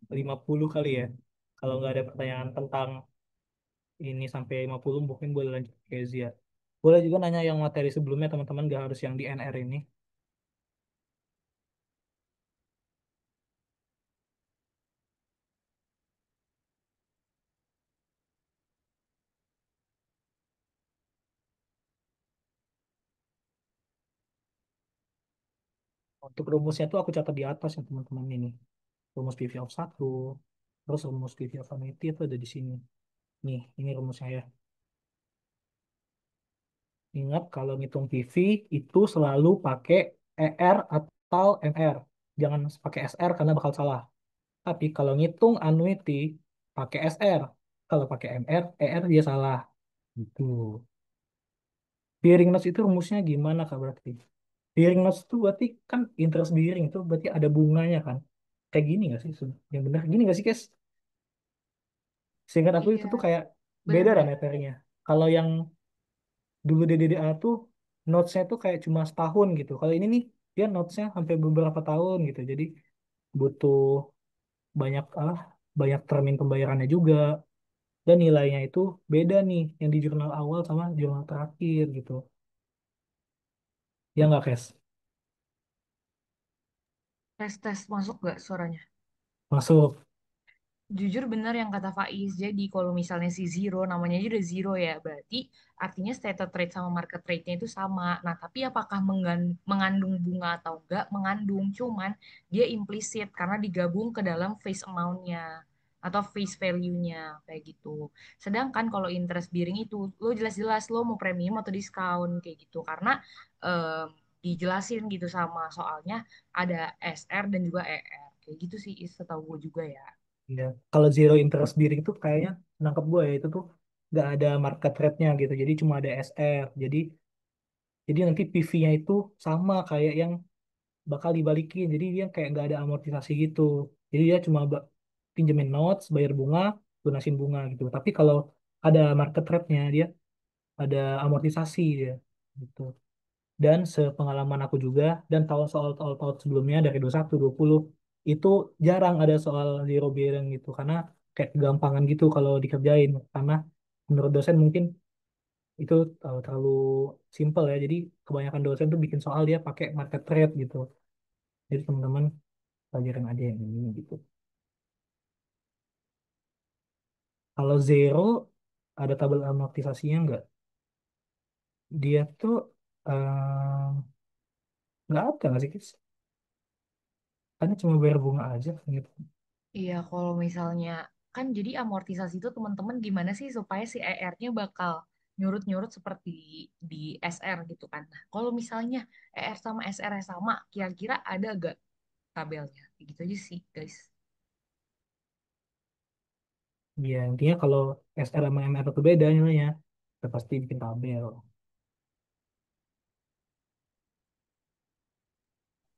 50 kali ya. Kalau nggak ada pertanyaan tentang ini sampai 50, mungkin boleh lanjut ke Zia. Boleh juga nanya yang materi sebelumnya, teman-teman. Nggak harus yang di NR ini. Untuk rumusnya tuh aku catat di atas ya, teman-teman ini. Rumus PV of satu, terus rumus PV of annuity itu ada di sini. Nih, ini rumusnya ya. Ingat kalau ngitung PV itu selalu pakai ER atau MR. Jangan pakai SR karena bakal salah. Tapi kalau ngitung annuity pakai SR. Kalau pakai MR, ER dia salah. Gitu. Bearing notes itu rumusnya gimana Kak berarti? Bearing notes itu berarti kan interest bearing itu berarti ada bunganya kan? Kayak gini nggak sih? Yang benar gini nggak sih, Kes? Seingat aku itu Iya, tuh kayak beda lah benar-benar. materinya. Kalau yang dulu DDDA tuh notesnya tuh kayak cuma setahun gitu. Kalau ini nih dia notesnya sampai beberapa tahun gitu. Jadi butuh banyak banyak termin pembayarannya juga dan nilainya itu beda nih yang di jurnal awal sama jurnal terakhir gitu. Ya nggak, Kes? Tes tes masuk gak suaranya? Masuk. Jujur benar yang kata Faiz. Jadi kalau misalnya si zero, namanya aja udah zero ya, berarti artinya stated rate sama market rate-nya itu sama. Nah, tapi apakah mengandung bunga atau enggak? Mengandung, cuman dia implisit karena digabung ke dalam face amount-nya atau face value-nya kayak gitu. Sedangkan kalau interest bearing itu lo jelas-jelas lo mau premium atau diskon kayak gitu karena em, dijelasin gitu sama soalnya ada SR dan juga ER kayak gitu sih setahu gue juga ya. Ya. Kalau zero interest bearing itu kayaknya nangkep gue ya itu tuh nggak ada market rate-nya gitu. Jadi cuma ada SR. Jadi nanti PV-nya itu sama kayak yang bakal dibalikin. Jadi dia kayak nggak ada amortisasi gitu. Jadi dia cuma pinjemin notes, bayar bunga, lunasin bunga gitu. Tapi kalau ada market rate-nya dia ada amortisasi dia gitu. Dan sepengalaman aku juga dan tahu soal tahun sebelumnya dari 21 20 itu jarang ada soal zero bearing gitu karena kayak gampangan gitu kalau dikerjain karena menurut dosen mungkin itu terlalu simple ya. Jadi kebanyakan dosen tuh bikin soal dia pakai market rate gitu. Jadi teman-teman pelajaran aja yang ini gitu. Kalau zero ada tabel amortisasinya nggak? Dia tuh nggak ada nggak sih, Kis? Karena cuma bayar bunga aja gitu. Iya, kalau misalnya kan jadi amortisasi itu teman-teman gimana sih supaya si ER-nya bakal nyurut-nyurut seperti di SR gitu kan. Nah, kalau misalnya ER sama SR sama, kira-kira ada gak tabelnya? Kayak gitu aja sih, guys. Ya intinya kalau SR sama MR itu beda nilainya. Kita pasti bikin tabel.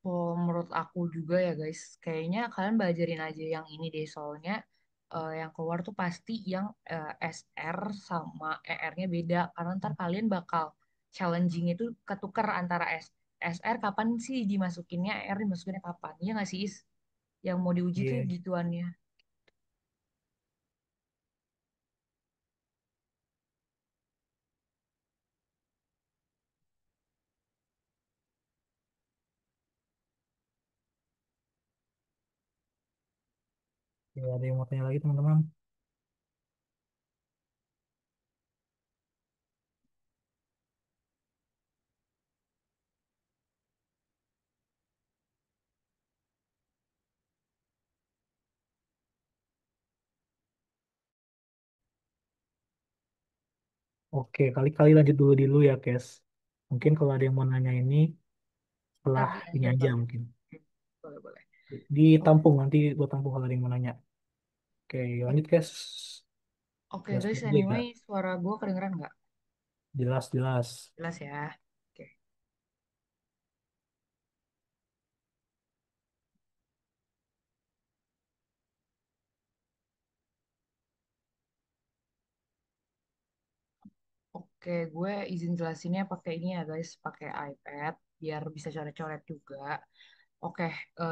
Oh, menurut aku juga ya guys, kayaknya kalian belajarin aja yang ini deh soalnya yang keluar tuh pasti yang SR sama ER-nya beda karena ntar kalian bakal challenging itu ketukar antara SR kapan sih dimasukinnya, ER dimasukinnya kapan. Iya nggak sih Is? Yang mau diuji tuh Iya, gituannya. ya ada yang mau tanya lagi teman-teman. Oke, kali-kali lanjut dulu ya, Kes. Mungkin Oke, kalau ada yang mau nanya ini ntar setelah ini dilanjut aja kali. mungkin. Hmm, boleh, boleh. Oke, Ditampung nanti gue tampung kalau ada yang mau nanya. Oke, lanjut, Kes. oke Jelas guys, dulu ya, anyway, Kak. suara gue kedengeran nggak? Jelas, jelas. Jelas ya. Oke. Oke, gue izin jelasinnya pakai ini ya guys, pakai iPad biar bisa coret-coret juga. Oke,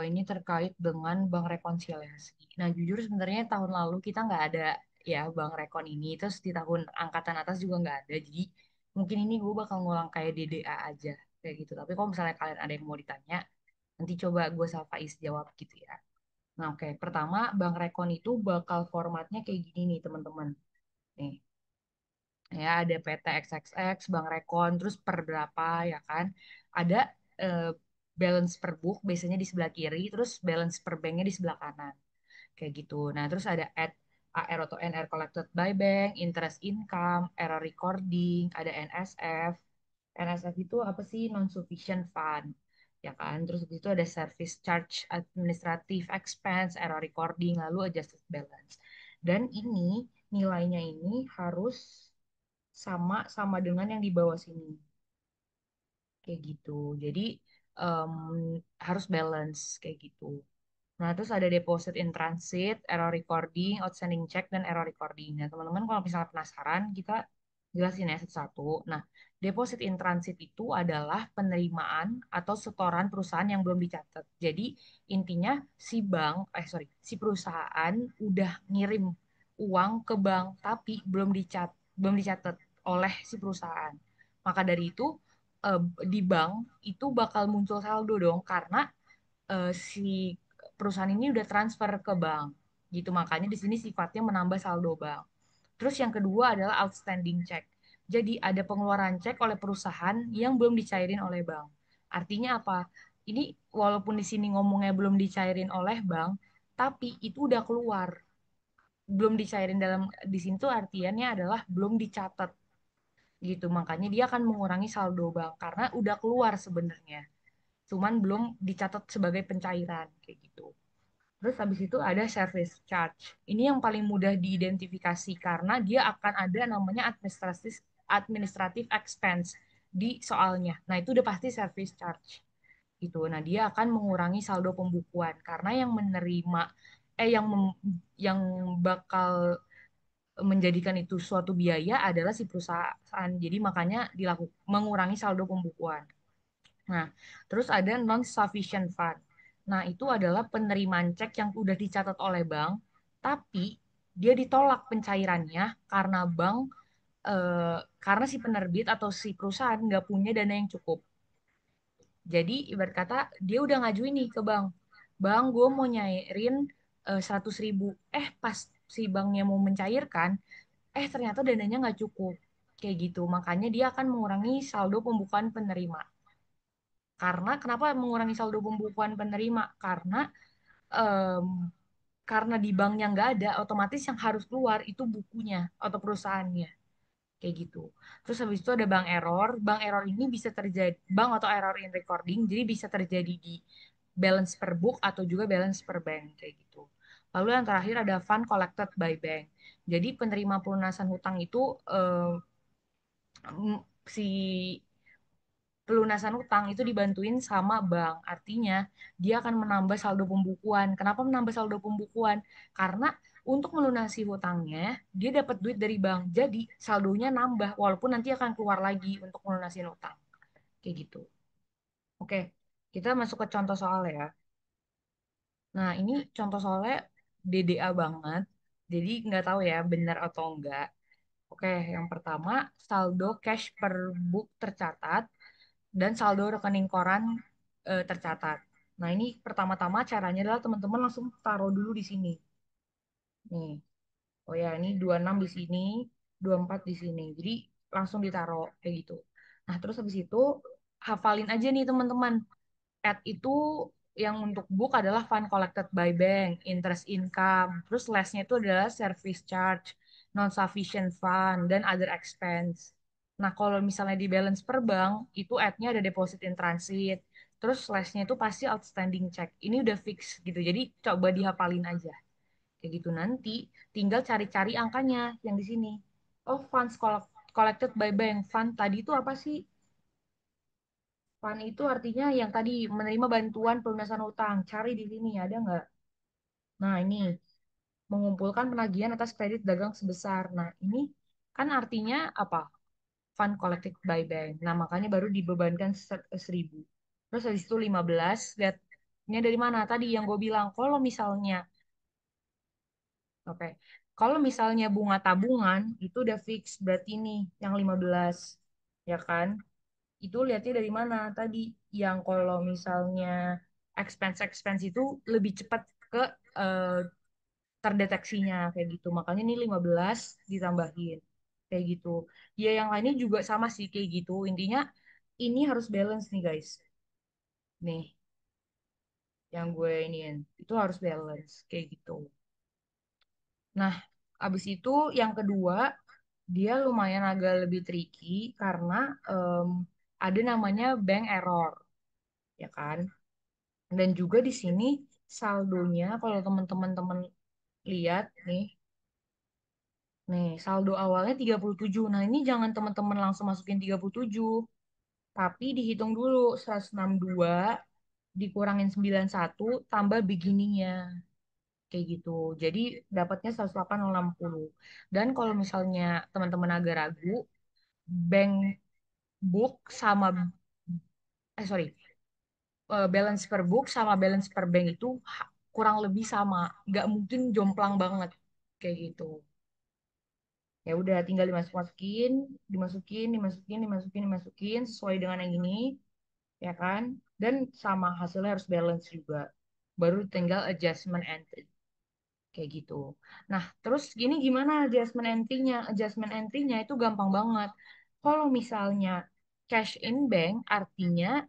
ini terkait dengan bank rekonsiliasi. Nah, jujur sebenarnya tahun lalu kita nggak ada ya bank rekon ini, terus di tahun angkatan atas juga nggak ada. Jadi mungkin ini gue bakal ngulang kayak DDA aja kayak gitu. Tapi kalau misalnya kalian ada yang mau ditanya, nanti coba gue sama Faiz jawab gitu ya. Nah, oke, pertama bank rekon itu bakal formatnya kayak gini nih teman-teman. Nih, ya ada PT XXX, Bank Rekon, terus per berapa ya kan. Ada eh, balance per book biasanya di sebelah kiri, terus balance per banknya di sebelah kanan. Kayak gitu. Nah, terus ada add AR atau NR collected by bank, interest income, error recording, ada NSF. NSF itu apa sih? Non-sufficient fund. Ya kan? Terus habis itu ada service charge, administrative expense, error recording, lalu adjusted balance. Dan ini nilainya ini harus sama sama dengan yang di bawah sini. Kayak gitu. Jadi em, harus balance kayak gitu. Nah, terus ada deposit in transit, error recording, outstanding check, dan error recording. Nah, teman-teman kalau misalnya penasaran, kita jelasin ya satu-satu. Nah, deposit in transit itu adalah penerimaan atau setoran perusahaan yang belum dicatat. Jadi, intinya si bank, si perusahaan udah ngirim uang ke bank, tapi belum dicatat oleh si perusahaan. Maka dari itu, eh, di bank itu bakal muncul saldo dong, karena si perusahaan ini udah transfer ke bank gitu, makanya di sini sifatnya menambah saldo bank. Terus yang kedua adalah outstanding check, jadi ada pengeluaran cek oleh perusahaan yang belum dicairin oleh bank. Artinya apa? Ini walaupun di sini ngomongnya belum dicairin oleh bank, tapi itu udah keluar. Belum dicairin dalam di sini tuh artiannya adalah belum dicatat gitu, makanya dia akan mengurangi saldo bank karena udah keluar sebenarnya, cuman belum dicatat sebagai pencairan kayak gitu. Terus habis itu ada service charge. Ini yang paling mudah diidentifikasi karena dia akan ada namanya administrative expense di soalnya. Nah, itu udah pasti service charge gitu. Nah, dia akan mengurangi saldo pembukuan karena yang bakal menjadikan itu suatu biaya adalah si perusahaan. Jadi makanya mengurangi saldo pembukuan. Nah, terus ada non-sufficient fund. Nah, itu adalah penerimaan cek yang udah dicatat oleh bank, tapi dia ditolak pencairannya karena karena si penerbit atau si perusahaan nggak punya dana yang cukup. Jadi, ibarat kata, dia udah ngajuin nih ke bank. Bang, gue mau nyairin 100.000. Pas si banknya mau mencairkan, ternyata dananya nggak cukup. Kayak gitu. Makanya dia akan mengurangi saldo pembukaan penerima. Karena kenapa mengurangi saldo pembukuan penerima? Em, karena di banknya nggak ada, otomatis yang harus keluar itu bukunya atau perusahaannya kayak gitu. Terus habis itu ada bank error. Bank error ini bisa terjadi bank atau error in recording, jadi bisa terjadi di balance per book atau juga balance per bank kayak gitu. Lalu yang terakhir ada fund collected by bank. Jadi penerima pelunasan hutang itu si pelunasan utang itu dibantuin sama bank. Artinya, dia akan menambah saldo pembukuan. Kenapa menambah saldo pembukuan? Karena untuk melunasi hutangnya, dia dapat duit dari bank. Jadi, saldonya nambah walaupun nanti akan keluar lagi untuk melunasi hutang. Kayak gitu. Oke, kita masuk ke contoh soal ya. Nah, ini contoh soalnya DDA banget. Jadi, nggak tahu ya benar atau enggak. Oke, yang pertama, saldo cash per book tercatat dan saldo rekening koran tercatat. Nah, ini pertama-tama caranya adalah teman-teman langsung taruh dulu di sini. Nih, oh ya, ini 26 di sini, 24 di sini. Jadi langsung ditaruh kayak gitu. Nah, terus habis itu hafalin aja nih teman-teman. Add itu yang untuk book adalah fund collected by bank, interest income. Terus less-nya itu adalah service charge, non-sufficient fund, dan other expense. Nah, kalau misalnya di balance per bank, itu add-nya ada deposit in transit. Terus less-nya itu pasti outstanding check. Ini udah fix gitu. Jadi coba dihafalin aja. Kayak gitu nanti tinggal cari-cari angkanya yang di sini. Oh, collected by bank. Fund tadi itu apa sih? Fund itu artinya yang tadi menerima bantuan pelunasan utang. Cari di sini ada nggak? Nah, ini mengumpulkan penagihan atas kredit dagang sebesar. Nah, ini kan artinya apa? Fund collected by bank. Nah, makanya baru dibebankan 1.000. Terus habis itu 15, lihatnya dari mana? Tadi yang gue bilang, kalau misalnya, oke, kalau misalnya bunga tabungan, itu udah fix, berarti ini yang 15, ya kan? Itu lihatnya dari mana tadi, yang kalau misalnya expense itu lebih cepat ke eh, terdeteksinya kayak gitu, makanya ini 15 ditambahin kayak gitu. Ya yang lainnya juga sama sih kayak gitu, intinya ini harus balance nih guys. Nih yang gue iniin itu harus balance kayak gitu. Nah, abis itu yang kedua dia lumayan agak lebih tricky karena ada namanya bank error, ya kan? Dan juga di sini saldonya kalau teman-teman lihat nih, saldo awalnya 37. Nah, ini jangan teman-teman langsung masukin 37, tapi dihitung dulu 162 dikurangin 91 tambah beginningnya kayak gitu. Jadi dapatnya 108,060. Dan kalau misalnya teman-teman agak ragu, bank book sama sorry, balance per book sama balance per bank itu kurang lebih sama, nggak mungkin jomplang banget kayak gitu. Ya udah tinggal dimasukin, dimasukin, dimasukin, dimasukin, dimasukin sesuai dengan yang ini, ya kan? Dan sama hasilnya harus balance juga. Baru tinggal adjustment entry kayak gitu. Nah, terus gini gimana adjustment entry-nya? Adjustment entry-nya itu gampang banget. Kalau misalnya cash in bank artinya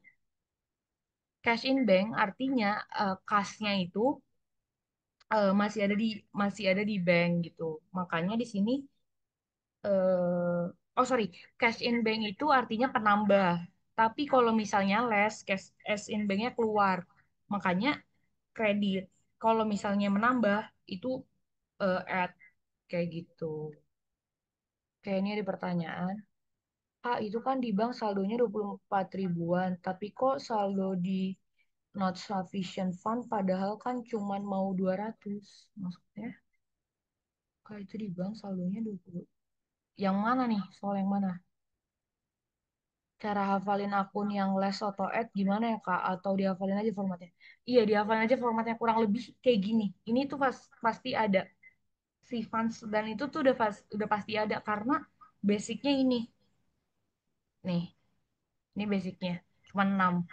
cash in bank artinya kasnya itu masih ada di bank gitu. Makanya di sini oh sorry, cash in bank itu artinya penambah. Tapi kalau misalnya cash in banknya keluar. Makanya kredit. Kalau misalnya menambah itu add kayak gitu. Kayak ini ada pertanyaan. Ah, itu kan di bank saldonya 24 ribuan, tapi kok saldo di not sufficient fund padahal kan cuman mau 200. Maksudnya, kak itu di bank saldonya 20. Yang mana nih? Soal yang mana? Cara hafalin akun yang less auto add gimana ya Kak? Atau dihafalin aja formatnya? Iya, dihafalin aja formatnya kurang lebih kayak gini. Ini tuh pasti ada si funds dan itu tuh udah pasti ada karena basicnya ini. Nih, ini basicnya. Cuma 6.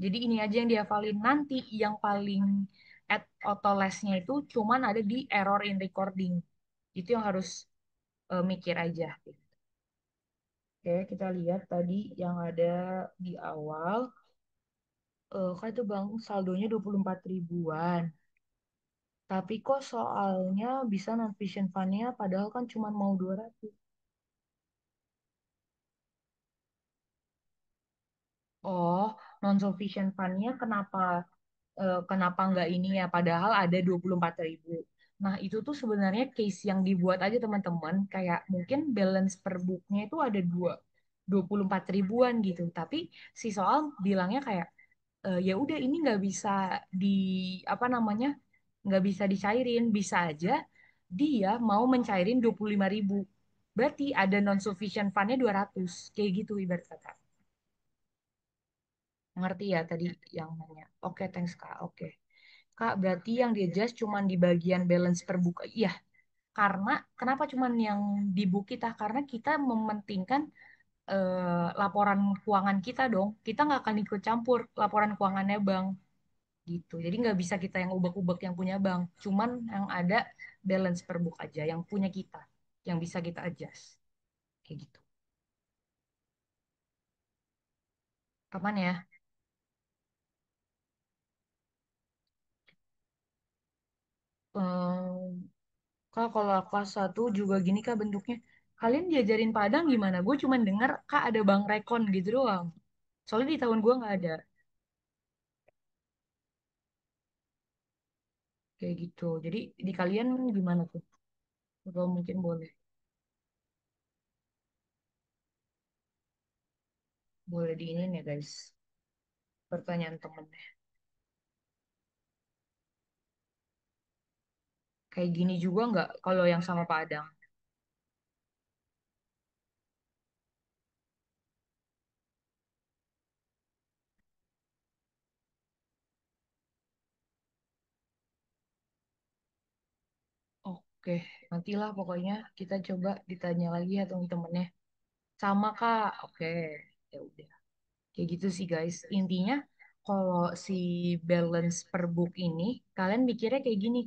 Jadi ini aja yang dihafalin. Nanti yang paling add auto less-nya itu cuman ada di error in recording. Itu yang harus mikir aja. Oke, kita lihat tadi yang ada di awal. Kan itu bang saldonya 24 ribuan. Tapi kok soalnya bisa non-vision fund-nya padahal kan cuma mau 200. Oh, non-sufficient fund-nya kenapa nggak ini ya? Padahal ada 24 ribu. Nah, itu tuh sebenarnya case yang dibuat aja teman-teman. Kayak mungkin balance per book-nya itu ada 24 ribuan gitu. Tapi si soal bilangnya kayak ya udah ini nggak bisa di apa namanya nggak bisa dicairin, bisa aja dia mau mencairin 25 ribu, berarti ada non sufficient fundnya 200 kayak gitu ibarat kata. Ngerti ya tadi yang nanya? Oke, thanks kak. Oke kak, berarti yang di adjust cuman di bagian balance per buku. Iya, karena kenapa cuman yang di book kita, karena kita mementingkan laporan keuangan kita dong, kita nggak akan ikut campur laporan keuangannya bank gitu. Jadi nggak bisa kita yang ubek-ubek yang punya bank. Cuman yang ada balance per book aja yang punya kita, yang bisa kita adjust. Kayak gitu. Kapan ya? Ehm, Kak, kalau kelas satu juga gini Kak bentuknya. Kalian diajarin Padang gimana? Gue cuman denger Kak ada Bang Rekon gitu doang. Soalnya di tahun gue nggak ada kayak gitu. Jadi di kalian gimana tuh? Kalau mungkin boleh, boleh diinin ya guys. Pertanyaan temennya. Kayak gini juga nggak kalau yang sama Padang? Oke, nantilah pokoknya kita coba ditanya lagi ya temen-temennya. Sama Kak, oke. Ya udah. Kayak gitu sih guys. Intinya kalau si balance per book ini, kalian mikirnya kayak gini,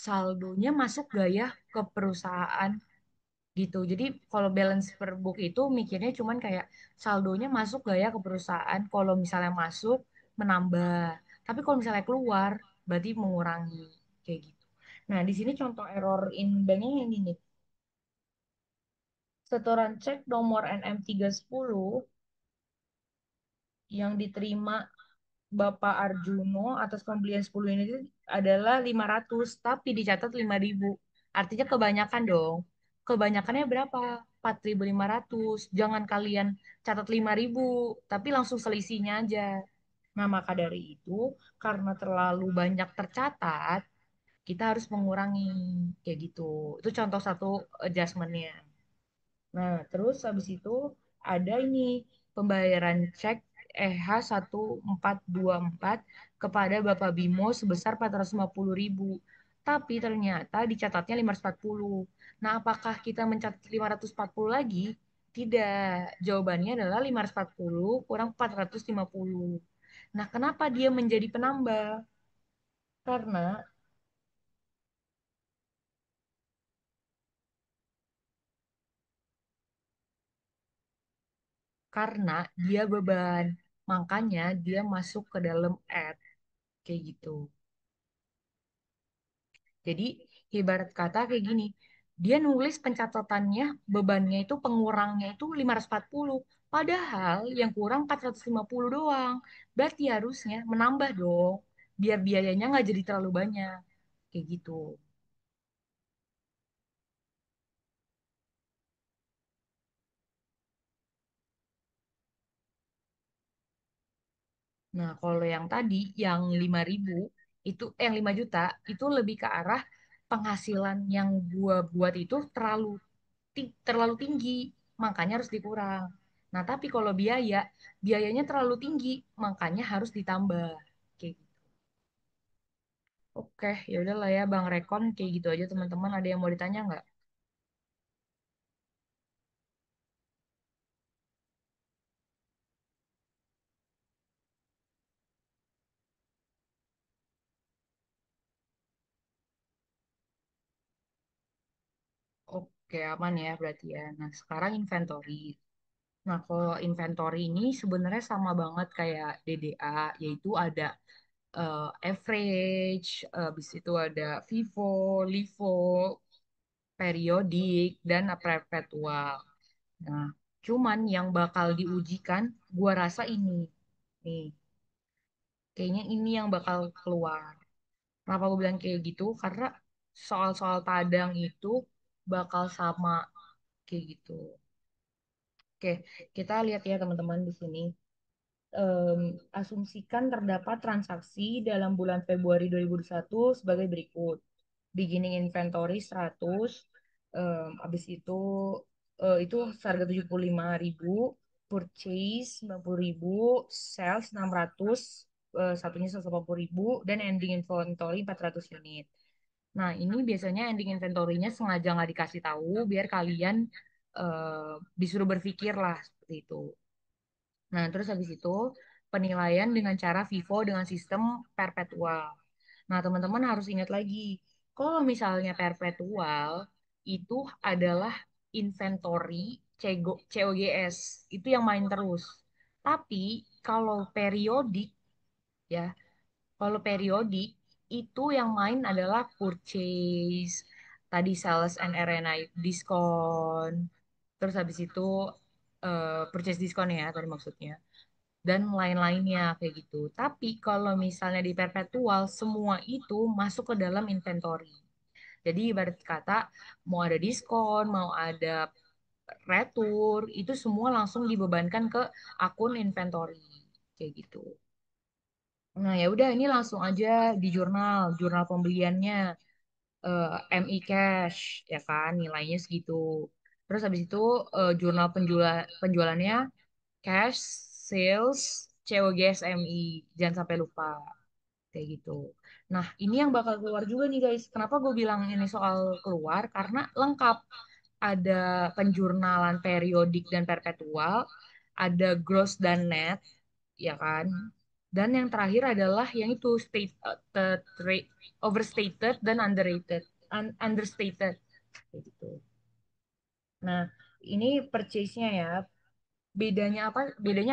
saldonya masuk gak ya ke perusahaan gitu. Jadi kalau balance per book itu mikirnya cuman kayak saldonya masuk gak ya ke perusahaan. Kalau misalnya masuk, menambah. Tapi kalau misalnya keluar, berarti mengurangi kayak gitu. Nah, di sini contoh error in banknya yang gini. Setoran cek nomor NM 310 yang diterima Bapak Arjuno atas pembelian 10 unit itu adalah 500, tapi dicatat 5.000. Artinya kebanyakan dong. Kebanyakannya berapa? 4.500. Jangan kalian catat 5.000, tapi langsung selisihnya aja. Nah, maka dari itu, karena terlalu banyak tercatat, kita harus mengurangi kayak gitu. Itu contoh satu adjustmentnya. Nah, terus habis itu ada ini pembayaran cek EH1424 kepada Bapak Bimo sebesar 450.000. Tapi ternyata dicatatnya 540. Nah, apakah kita mencatat 540 lagi? Tidak. Jawabannya adalah 540 kurang 450. Nah, kenapa dia menjadi penambah? Karena karena dia beban. Makanya dia masuk ke dalam add kayak gitu. Jadi ibarat kata kayak gini, dia nulis pencatatannya bebannya itu pengurangnya itu 540, padahal yang kurang 450 doang. Berarti harusnya menambah dong, biar biayanya nggak jadi terlalu banyak. Kayak gitu. Nah, kalau yang tadi yang 5.000 itu yang 5 juta itu lebih ke arah penghasilan yang gua buat itu terlalu tinggi, makanya harus dikurang. Nah, tapi kalau biayanya terlalu tinggi, makanya harus ditambah. Oke, oke, ya udahlah ya Bang Rekon, kayak gitu aja teman-teman. Ada yang mau ditanya nggak? Oke, aman ya berarti ya. Nah, sekarang inventory. Nah, kalau inventory ini sebenarnya sama banget kayak DDA, yaitu ada average, habis itu ada FIFO, LIFO, periodik, dan perpetual. Nah, cuman yang bakal diujikan, gua rasa ini. Nih, kayaknya ini yang bakal keluar. Kenapa gue bilang kayak gitu? Karena soal-soal Padang itu bakal sama kayak gitu. Oke, kita lihat ya teman-teman di sini. Asumsikan terdapat transaksi dalam bulan Februari 2021 sebagai berikut. Beginning inventory 100, habis itu harga 75.000, purchase 90.000, sales 600, satunya 180.000, dan ending inventory 400 unit. Nah, ini biasanya ending inventory-nya sengaja nggak dikasih tahu biar kalian disuruh berpikir lah seperti itu. Nah, terus habis itu penilaian dengan cara Vivo dengan sistem perpetual. Nah, teman-teman harus ingat lagi, kalau misalnya perpetual itu adalah inventory COGS, itu yang main terus. Tapi kalau periodik ya, kalau periodik itu yang main adalah purchase, tadi sales and RNI diskon, terus habis itu purchase diskon ya tadi maksudnya dan lain-lainnya kayak gitu. Tapi kalau misalnya di perpetual, semua itu masuk ke dalam inventory. Jadi ibarat kata mau ada diskon, mau ada retur, itu semua langsung dibebankan ke akun inventory kayak gitu. Nah, ya udah ini langsung aja di jurnal pembeliannya MI cash ya kan nilainya segitu. Terus habis itu jurnal penjualannya cash, sales, COGS, MI. Jangan sampai lupa. Kayak gitu. Nah, ini yang bakal keluar juga nih guys. Kenapa gue bilang ini soal keluar? Karena lengkap. Ada penjurnalan periodik dan perpetual, ada gross dan net, ya kan? Dan yang terakhir adalah yang itu overstated dan understated. Kayak gitu. Nah, ini purchase-nya ya. Bedanya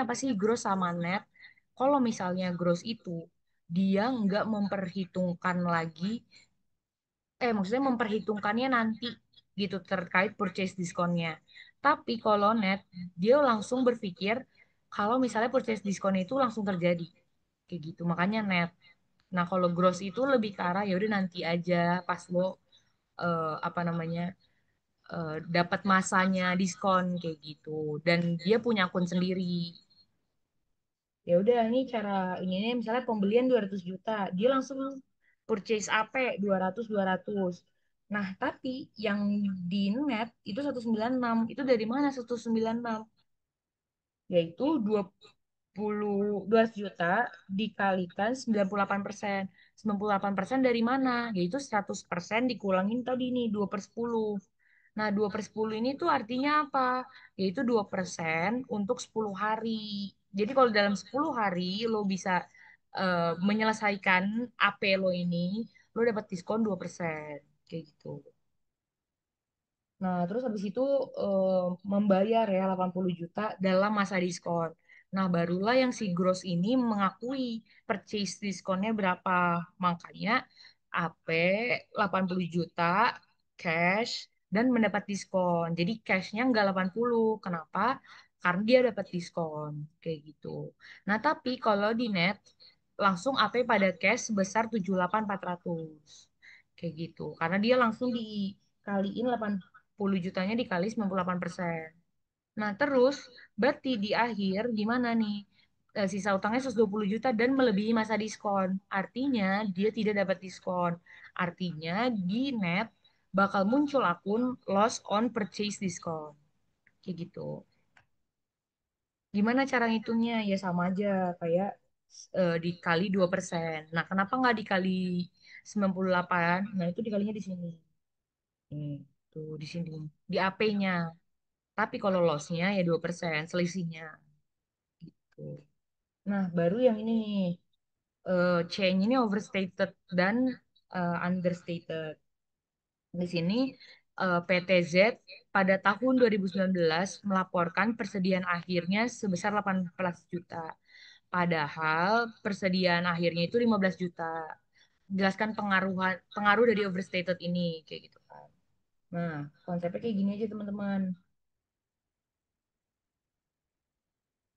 apa sih gross sama net? Kalau misalnya gross itu dia nggak memperhitungkan lagi, maksudnya memperhitungkannya nanti gitu terkait purchase diskonnya. Tapi kalau net dia langsung berpikir kalau misalnya purchase diskon itu langsung terjadi. Kayak gitu. Makanya net. Nah, kalau gross itu lebih ke arah ya udah nanti aja pas lo apa namanya dapat masanya diskon kayak gitu. Dan dia punya akun sendiri. Ya udah ini cara ini nih misalnya pembelian 200 juta, dia langsung purchase AP 200 200. Nah, tapi yang di net itu 196. Itu dari mana 196? Yaitu 200 juta dikalikan 98%. 98% dari mana? Yaitu 100% dikurangin tadi nih 2/10. Nah, 2/10 ini tuh artinya apa? Yaitu 2% untuk 10 hari. Jadi kalau dalam 10 hari lo bisa menyelesaikan AP lo ini, lo dapat diskon 2%. Kayak gitu. Nah, terus habis itu eh, membayar ya 80 juta dalam masa diskon. Nah, barulah yang si Gross ini mengakui purchase diskonnya berapa. Makanya AP 80 juta cash dan mendapat diskon. Jadi cashnya nggak 80. Kenapa? Karena dia dapat diskon. Kayak gitu. Nah, tapi kalau di net langsung AP pada cash sebesar 78.400. Kayak gitu. Karena dia langsung dikaliin 10 jutanya dikali 98%. Nah, terus berarti di akhir gimana nih? Sisa utangnya 120 juta dan melebihi masa diskon. Artinya dia tidak dapat diskon. Artinya di net bakal muncul akun loss on purchase discount. Kayak gitu. Gimana cara ngitungnya? Ya sama aja kayak dikali 2%. Nah, kenapa nggak dikali 98? Nah, itu dikalinya di sini. Nih, tuh di sini. Di AP-nya. Tapi kalau loss-nya ya 2% selisihnya gitu. Nah, baru yang ini nih, change ini overstated dan understated. Di sini PTZ pada tahun 2019 melaporkan persediaan akhirnya sebesar 18 juta. Padahal persediaan akhirnya itu 15 juta. Jelaskan pengaruh dari overstated ini kayak gitu kan. Nah, konsepnya kayak gini aja teman-teman.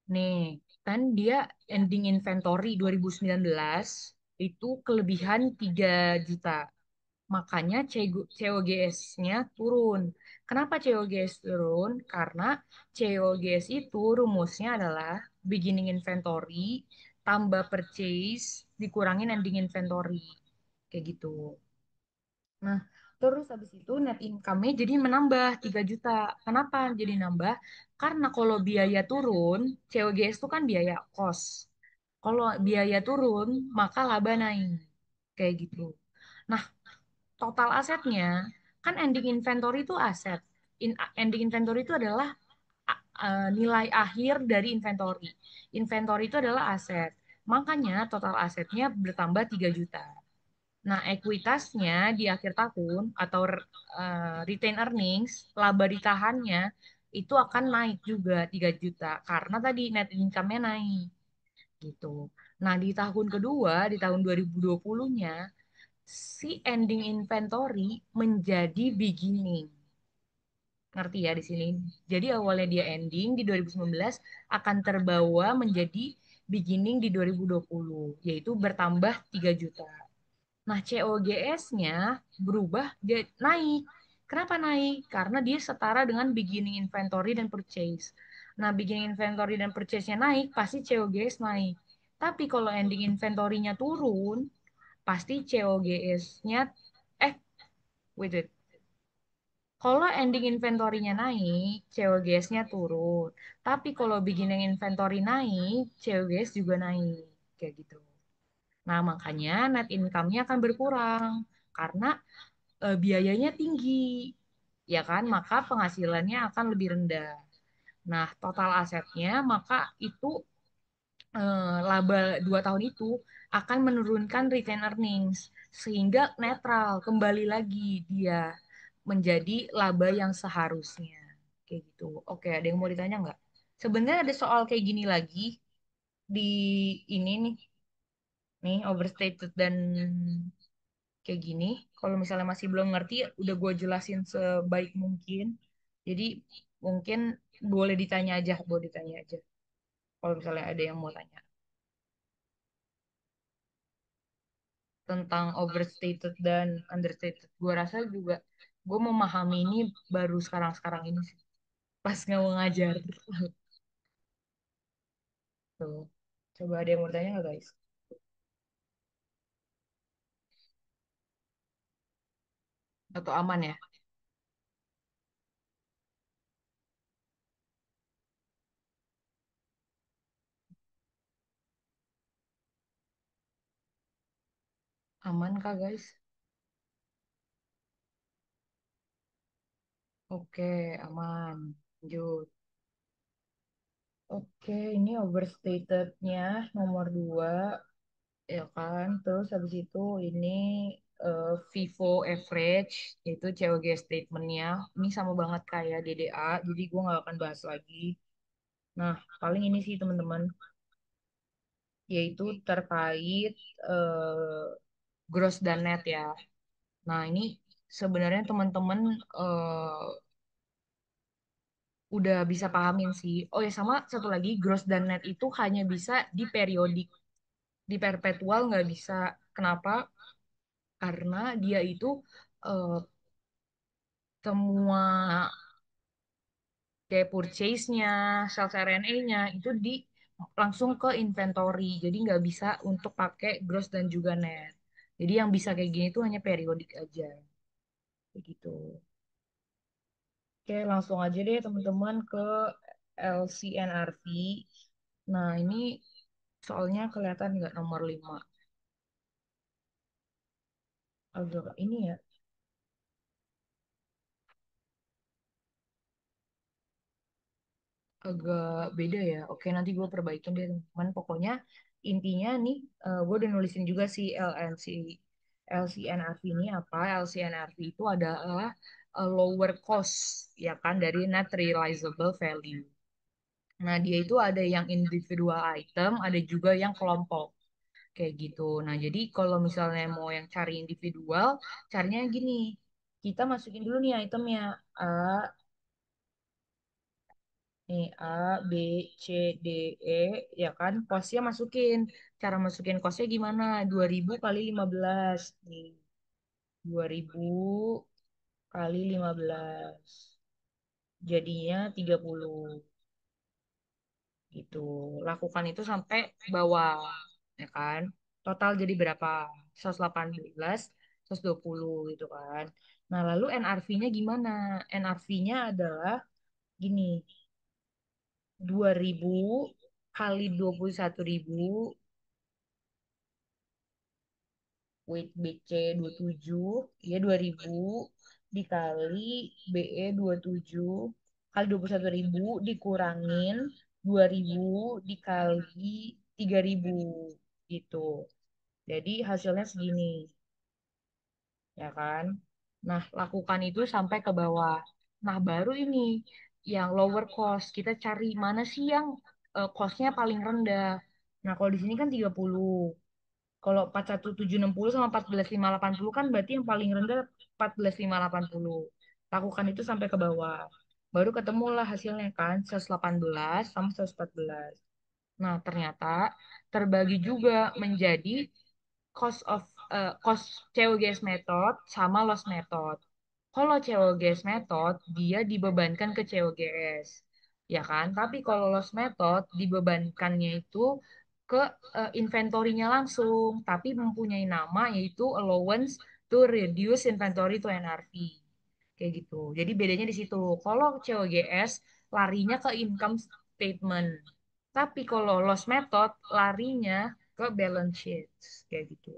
Nih, kan dia ending inventory 2019 itu kelebihan 3 juta. Makanya COGS-nya turun. Kenapa COGS turun? Karena COGS itu rumusnya adalah beginning inventory tambah purchase dikurangin ending inventory. Kayak gitu. Nah, terus habis itu net income-nya jadi menambah 3 juta. Kenapa jadi nambah? Karena kalau biaya turun, COGS itu kan biaya cost. Kalau biaya turun, maka laba naik. Kayak gitu. Nah, total asetnya, kan ending inventory itu aset. Ending inventory itu adalah nilai akhir dari inventory. Inventory itu adalah aset. Makanya total asetnya bertambah 3 juta. Nah, ekuitasnya di akhir tahun atau retain earnings, laba ditahannya itu akan naik juga 3 juta karena tadi net income-nya naik gitu. Nah, di tahun kedua, di tahun 2020-nya, si ending inventory menjadi beginning. Ngerti ya di sini? Jadi awalnya dia ending di 2019 akan terbawa menjadi beginning di 2020, yaitu bertambah 3 juta. Nah, COGS-nya berubah jadi naik. Kenapa naik? Karena dia setara dengan beginning inventory dan purchase. Nah, beginning inventory dan purchase-nya naik, pasti COGS naik. Tapi kalau ending inventory-nya turun, pasti COGS-nya eh wait, wait. Kalau ending inventory-nya naik, COGS-nya turun. Tapi kalau beginning inventory naik, COGS juga naik. Kayak gitu. Nah, makanya net income-nya akan berkurang karena biayanya tinggi, ya kan? Maka penghasilannya akan lebih rendah. Nah, total asetnya maka itu laba 2 tahun itu akan menurunkan retain earnings sehingga netral kembali lagi dia menjadi laba yang seharusnya kayak gitu. Oke, ada yang mau ditanya nggak? Sebenarnya ada soal kayak gini lagi di ini nih overstated dan kayak gini. Kalau misalnya masih belum ngerti, udah gue jelasin sebaik mungkin. Jadi mungkin boleh ditanya aja, boleh ditanya aja. Kalau misalnya ada yang mau tanya tentang overstated dan understated, gue rasa juga gue memahami ini baru sekarang-sekarang ini sih, pas nggak mau ngajar. Tuh. Coba ada yang mau tanya nggak guys? Atau aman ya? Aman kah guys? Oke, aman. Lanjut. Oke, ini overstatednya nomor 2, ya kan? Terus habis itu ini Vivo average, yaitu COG statementnya. Ini sama banget kayak DDA, jadi gue nggak akan bahas lagi. Nah, paling ini sih teman-teman, yaitu terkait eh, gross dan net ya. Nah, ini sebenarnya teman-teman eh, udah bisa pahamin sih. Oh ya, sama satu lagi, gross dan net itu hanya bisa di periodik, di perpetual nggak bisa. Kenapa? Karena dia itu eh, semua kayak purchase-nya, sales RNA-nya itu di langsung ke inventory. Jadi nggak bisa untuk pakai gross dan juga net. Jadi yang bisa kayak gini tuh hanya periodik aja. Begitu. Oke, langsung aja deh teman-teman ke LCNRV. Nah, ini soalnya kelihatan nggak nomor 5. Agak ini ya, agak beda ya. Oke, nanti gue perbaikin deh teman-teman. Pokoknya intinya nih, gue udah nulisin juga si LCNRV ini apa. LCNRV itu adalah lower cost, ya kan, dari net realizable value. Nah, dia itu ada yang individual item, ada juga yang kelompok. Kayak gitu. Nah, jadi kalau misalnya mau yang cari individual, carinya gini. Kita masukin dulu nih itemnya. A, nih A, B, C, D, E, ya kan? Kosnya masukin. Cara masukin kosnya gimana? 2000 kali 15. Nih, 2000 kali 15. Jadinya 30 gitu. Lakukan itu sampai bawah, ya kan? Total jadi berapa? 118, 120 gitu kan. Nah, lalu NRV-nya gimana? NRV-nya adalah gini, 2000 kali 21.000 weight BC 27, ya 2000 dikali BE 27 kali 21.000 dikurangin 2000 dikali 3000 gitu. Jadi hasilnya segini, ya kan? Nah, lakukan itu sampai ke bawah. Nah, baru ini yang lower cost. Kita cari mana sih yang cost-nya paling rendah. Nah, kalau di sini kan 30. Kalau 41760 sama 14.580 kan berarti yang paling rendah 14.580. Lakukan itu sampai ke bawah. Baru ketemulah hasilnya kan 118 sama 114. Nah, ternyata terbagi juga menjadi cost COGS method sama loss method. Kalau COGS method dia dibebankan ke COGS, ya kan? Tapi kalau loss method dibebankannya itu ke inventorinya langsung, tapi mempunyai nama yaitu allowance to reduce inventory to NRV. Kayak gitu. Jadi bedanya di situ. Kalau COGS larinya ke income statement. Tapi kalau loss method larinya ke balance sheet. Kayak gitu.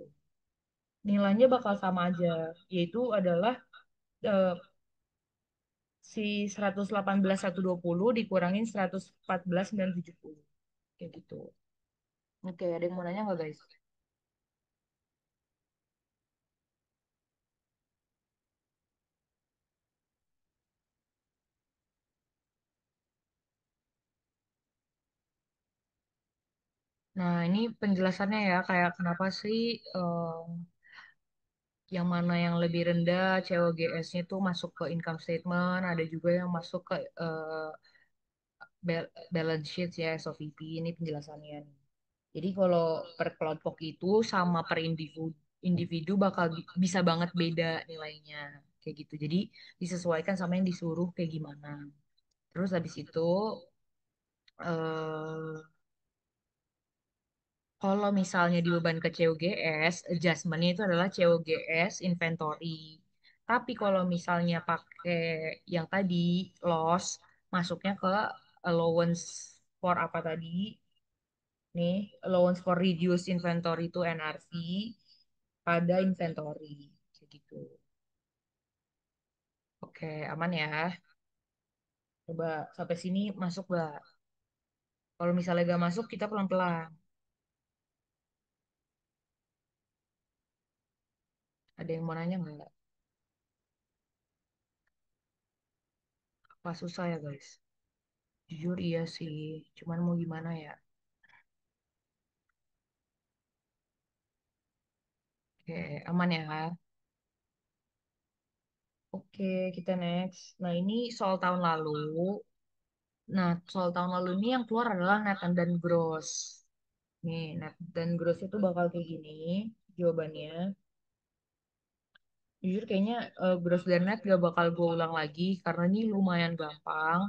Nilainya bakal sama aja, yaitu adalah eh, si 118.120 dikurangin 114.970. Kayak gitu. Oke, ada yang mau nanya nggak guys? Nah, ini penjelasannya ya, kayak kenapa sih yang mana yang lebih rendah COGS-nya itu masuk ke income statement, ada juga yang masuk ke balance sheet ya, SOVP ini penjelasannya. Jadi kalau per kelompok itu sama per individu individu bakal bisa banget beda nilainya kayak gitu. Jadi disesuaikan sama yang disuruh kayak gimana. Terus habis itu eh kalau misalnya dibeban ke COGS, adjustmentnya itu adalah COGS inventory. Tapi kalau misalnya pakai yang tadi loss, masuknya ke allowance for apa tadi? Nih, allowance for reduced inventory to NRV pada inventory. Kayak gitu. Oke, aman ya. Coba sampai sini masuk gak? Kalau misalnya gak masuk, kita pelan-pelan. Ada yang mau nanya nggak? Apa susah ya guys? Jujur iya sih. Cuman mau gimana ya? Oke, aman ya. Oke, kita next. Nah, ini soal tahun lalu. Nah, soal tahun lalu ini yang keluar adalah net dan gross. Nih, net dan gross itu bakal kayak gini jawabannya. Jujur kayaknya gross dan net gak bakal gue ulang lagi karena ini lumayan gampang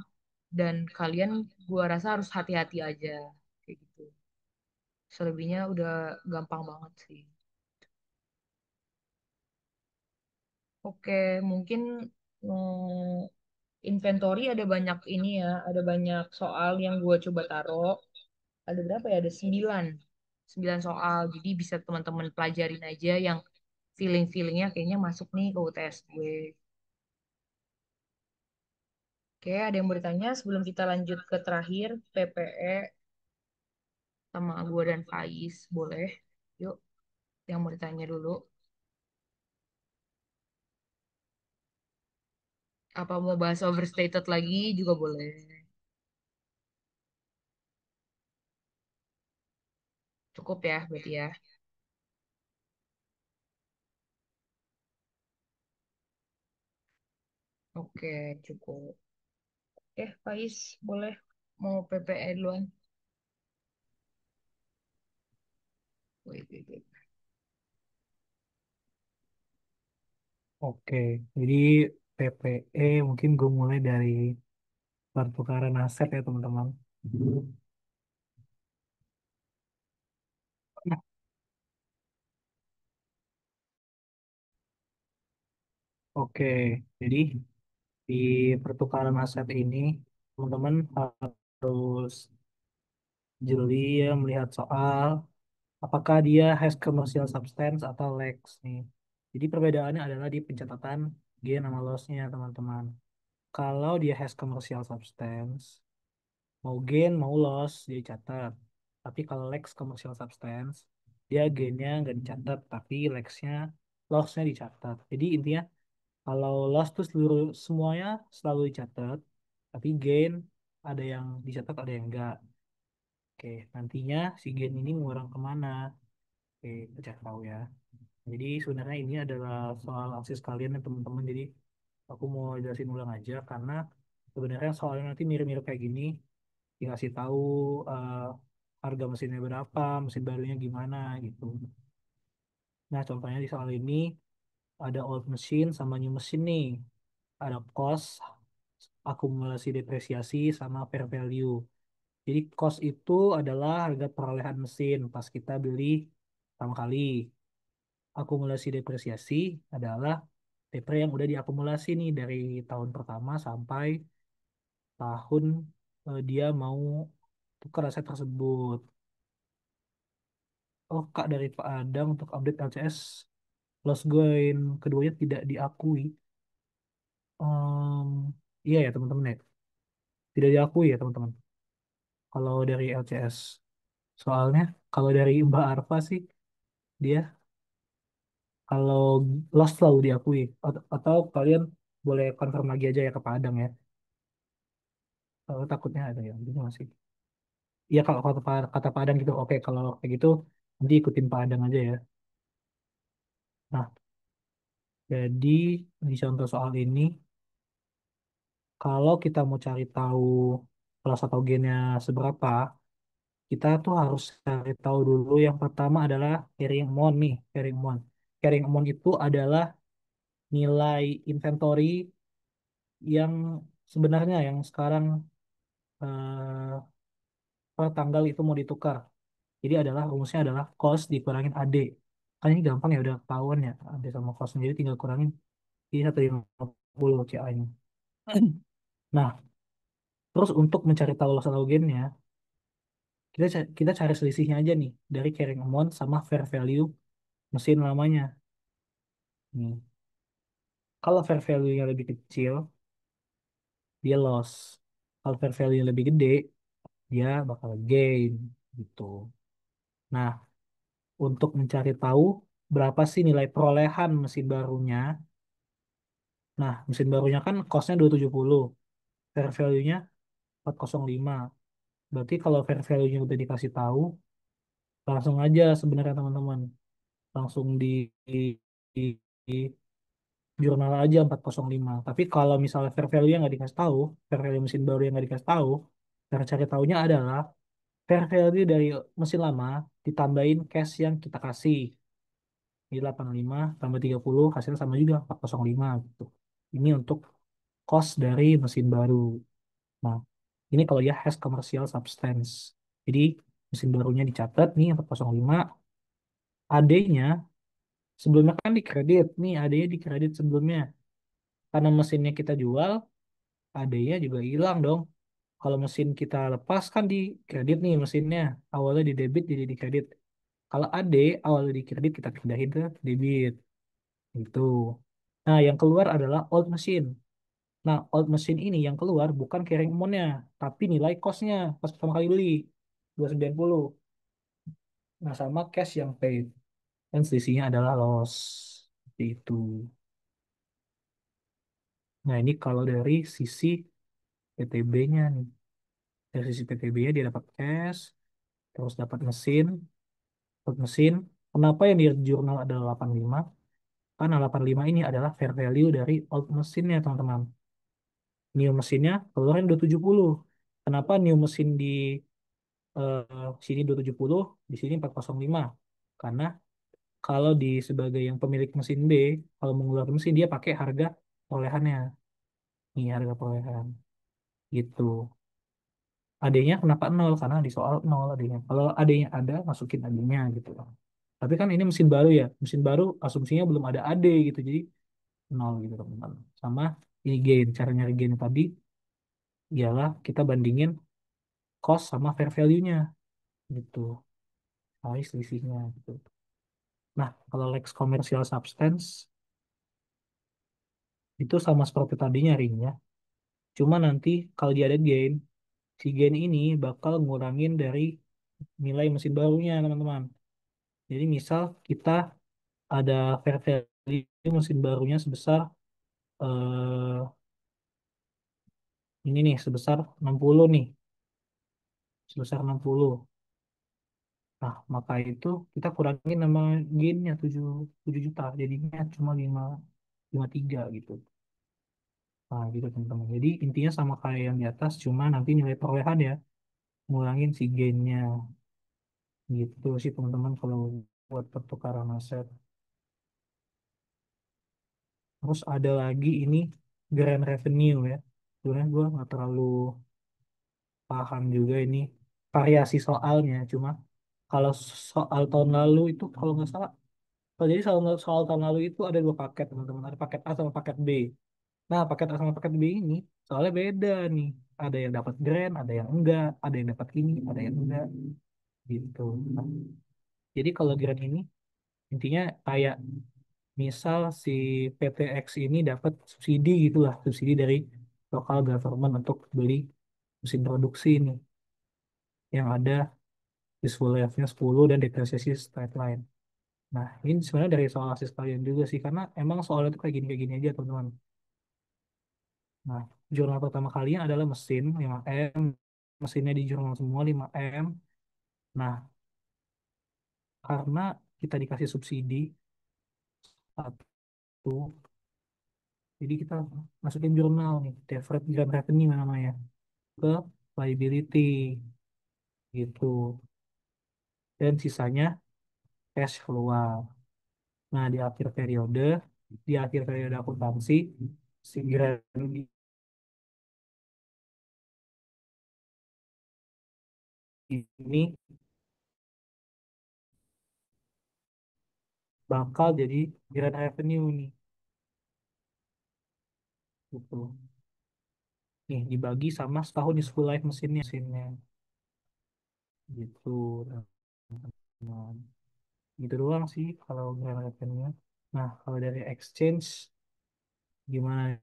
dan kalian gue rasa harus hati-hati aja kayak gitu. Selebihnya udah gampang banget sih. Oke, mungkin inventory ada banyak ini ya, ada banyak soal yang gue coba taruh. Ada berapa ya? Ada 9. 9 soal. Jadi bisa teman-teman pelajarin aja yang feeling-feelingnya kayaknya masuk nih ke UTS gue. Oke, ada yang bertanya sebelum kita lanjut ke terakhir, PPE sama gue dan Faiz. Boleh? Yuk, yang mau ditanya dulu. Apa mau bahas overstated lagi juga boleh. Cukup ya, berarti ya. Oke, cukup. Faiz, boleh mau PPE duluan? Wait, wait, wait. Oke, jadi PPE mungkin gue mulai dari pertukaran aset ya teman-teman. Oke, jadi di pertukaran aset ini teman-teman harus jeli ya melihat soal apakah dia has commercial substance atau lacks nih. Jadi perbedaannya adalah di pencatatan gain sama loss-nya teman-teman. Kalau dia has commercial substance, mau gain mau loss dia catat. Tapi kalau lacks commercial substance, dia gainnya nggak dicatat, tapi lacks-nya loss-nya dicatat. Jadi intinya kalau loss tuh seluruh semuanya selalu dicatat, tapi gain ada yang dicatat ada yang enggak. Oke, nantinya si gain ini ngurang kemana? Oke, kita cari tahu ya. Jadi sebenarnya ini adalah soal akses kalian ya teman-teman. Jadi aku mau jelasin ulang aja karena sebenarnya soalnya nanti mirip-mirip kayak gini. Dikasih tahu eh, harga mesinnya berapa, mesin barunya gimana gitu. Nah contohnya di soal ini ada old machine sama new machine nih. Ada cost, akumulasi depresiasi, sama fair value. Jadi cost itu adalah harga perolehan mesin pas kita beli pertama kali. Akumulasi depresiasi adalah depre yang udah diakumulasi nih dari tahun pertama sampai tahun dia mau tukar aset tersebut. Oh Kak dari Pak Adang untuk update LCS loss gain keduanya tidak diakui. Em, iya ya teman-teman ya, tidak diakui ya teman-teman. Kalau dari LCS, soalnya kalau dari Mbak Arfa sih dia kalau loss selalu diakui. Atau kalian boleh confirm lagi aja ya ke Pak Adang ya. Takutnya ada yang gitu masih. Iya kalau kata Pak Adang gitu, oke kalau kayak gitu nanti ikutin Pak Adang aja ya. Nah, jadi di contoh soal ini, kalau kita mau cari tahu kelas atau gennya seberapa, kita tuh harus cari tahu dulu yang pertama adalah carrying amount nih, carrying amount. Carrying amount itu adalah nilai inventory yang sebenarnya yang sekarang per tanggal itu mau ditukar. Jadi adalah rumusnya adalah cost dikurangin AD. Kan ini gampang ya udah ketahuan ya AD sama costnya. Jadi tinggal kurangin di 150 CA-nya. Nah, terus untuk mencari tahu loss atau gain-nya, kita cari selisihnya aja nih dari carrying amount sama fair value mesin lamanya. Nih, kalau fair value-nya lebih kecil, dia loss. Kalau fair value lebih gede, dia bakal gain gitu. Nah, untuk mencari tahu berapa sih nilai perolehan mesin barunya. Nah, mesin barunya kan cost-nya 270, fair value-nya 405. Berarti kalau fair value-nya udah dikasih tahu, langsung aja sebenarnya teman-teman. Langsung di jurnal aja 405. Tapi kalau misalnya fair value-nya nggak dikasih tahu, fair value mesin baru yang nggak dikasih tahu, cara cari tahunya adalah fair value dari mesin lama ditambahin cash yang kita kasih. Jadi 85 tambah 30 hasilnya sama juga 405 gitu. Ini untuk cost dari mesin baru. Nah, ini kalau dia has commercial substance. Jadi mesin barunya dicatat nih 405, AD-nya sebelumnya kan dikredit. Nih AD-nya dikredit sebelumnya. Karena mesinnya kita jual, AD-nya juga hilang dong. Kalau mesin kita lepas kan di kredit nih mesinnya. Awalnya di debit jadi di kredit. Kalau AD awalnya di kredit kita pindahin ke debit. Itu. Nah, yang keluar adalah old machine. Nah, old machine ini yang keluar bukan carrying amount-nya, tapi nilai cost-nya pas pertama kali beli 290. Nah, sama cash yang paid. Dan selisihnya adalah loss. Seperti itu. Nah, ini kalau dari sisi PTB-nya nih. Dari sisi PTB-nya dia dapat cash, terus dapat mesin, mesin. Kenapa yang di jurnal adalah 85? Karena 85 ini adalah fair value dari old mesinnya, teman-teman. New mesinnya keluarin 270. Kenapa new mesin di sini 270, di sini 405? Karena kalau di sebagai yang pemilik mesin B, kalau mengeluarkan mesin dia pakai harga perolehannya. Ini harga perolehan. Gitu. AD-nya kenapa nol? Karena di soal nol AD-nya. Kalau AD-nya ada, masukin AD-nya gitu. Tapi kan ini mesin baru ya. Mesin baru asumsinya belum ada AD gitu. Jadi nol gitu teman-teman. Sama ini gain. Cara nyari gain tadi ialah kita bandingin cost sama fair value-nya gitu. Cari selisihnya gitu. Nah, kalau Lex Commercial Substance itu sama seperti tadi nyarinya. Cuma nanti kalau dia ada gain, si gain ini bakal ngurangin dari nilai mesin barunya teman-teman. Jadi misal kita ada fair value mesin barunya sebesar ini nih sebesar 60 nih, sebesar 60. Nah, maka itu kita kurangin nama gainnya 7 juta, jadinya cuma 53 gitu. Nah, gitu teman-teman. Jadi intinya sama kayak yang di atas, cuma nanti nilai perolehan ya, ngurangin si gainnya. Gitu sih teman-teman kalau buat pertukaran aset. Terus ada lagi ini grand revenue ya. Sebenarnya gue nggak terlalu paham juga ini variasi soalnya. Cuma kalau soal tahun lalu itu kalau nggak salah, jadi soal tahun lalu itu ada dua paket teman-teman. Ada paket A sama paket B. Nah, paket A sama paket B ini soalnya beda nih. Ada yang dapat grand, ada yang enggak, ada yang dapat ini, ada yang enggak, gitu. Nah, jadi kalau grand ini intinya kayak misal si PTX ini dapat subsidi gitulah, subsidi dari lokal government untuk beli mesin produksi ini yang ada useful life-nya 10 dan depresiasi straight line. Nah, ini sebenarnya dari soal asis kalian juga sih, karena emang soalnya itu kayak gini aja, teman-teman. Nah, jurnal pertama kalian adalah mesin 5M, mesinnya di jurnal semua 5M. Nah, karena kita dikasih subsidi satu, jadi kita masukin jurnal nih, Deferred Grand Revenue namanya, ke liability gitu. Dan sisanya cash keluar. Nah, di akhir periode akuntansi, si grant ini bakal jadi grant revenue nih, gitu. Nih, dibagi sama setahun useful life mesinnya, gitu. Nah, gitu doang sih kalau grant revenue. Nah, kalau dari exchange, gimana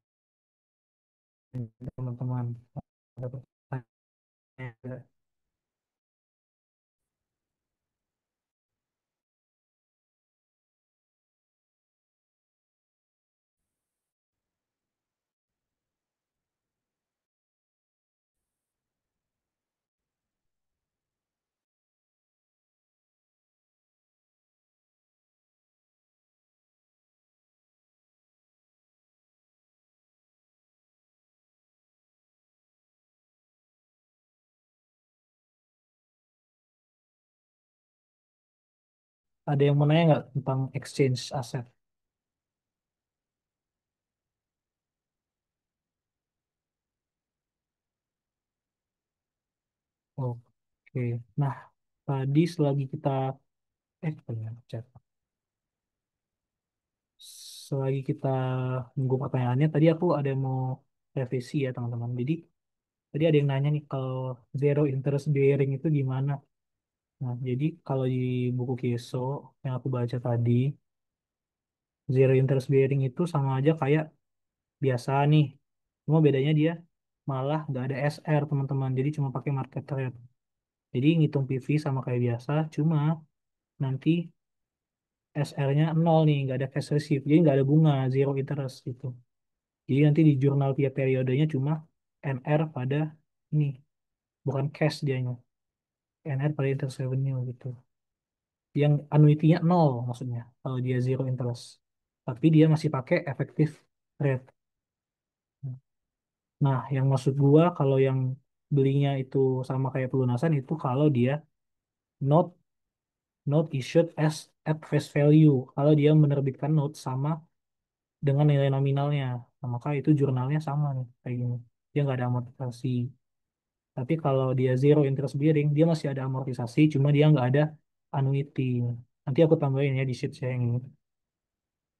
teman-teman? Ada pertanyaan nggak? Ada yang mau nanya nggak tentang exchange aset? Oke. Nah, tadi selagi kita chat. Selagi kita nunggu pertanyaannya, tadi aku ada yang mau revisi ya teman-teman. Jadi tadi ada yang nanya nih kalau zero interest bearing itu gimana? Nah, jadi kalau di buku Kieso yang aku baca tadi, zero interest bearing itu sama aja kayak biasa nih. Cuma bedanya dia malah nggak ada SR teman-teman. Jadi cuma pakai market rate. Jadi ngitung PV sama kayak biasa, cuma nanti SR-nya nol nih, nggak ada cash receipt. Jadi nggak ada bunga, zero interest gitu. Jadi nanti di jurnal tiap periodenya cuma NR pada ini, bukan cash dianya. NR pada interest revenue gitu. Yang annuity-nya nol maksudnya, kalau dia zero interest. Tapi dia masih pakai effective rate. Nah, yang maksud gua kalau yang belinya itu sama kayak pelunasan itu kalau dia note note issued as at face value. Kalau dia menerbitkan note sama dengan nilai nominalnya. Nah, maka itu jurnalnya sama nih kayak gini. Dia nggak ada amortisasi. Tapi kalau dia zero interest bearing, dia masih ada amortisasi, cuma dia nggak ada annuity. Nanti aku tambahin ya di sheet saya yang ini.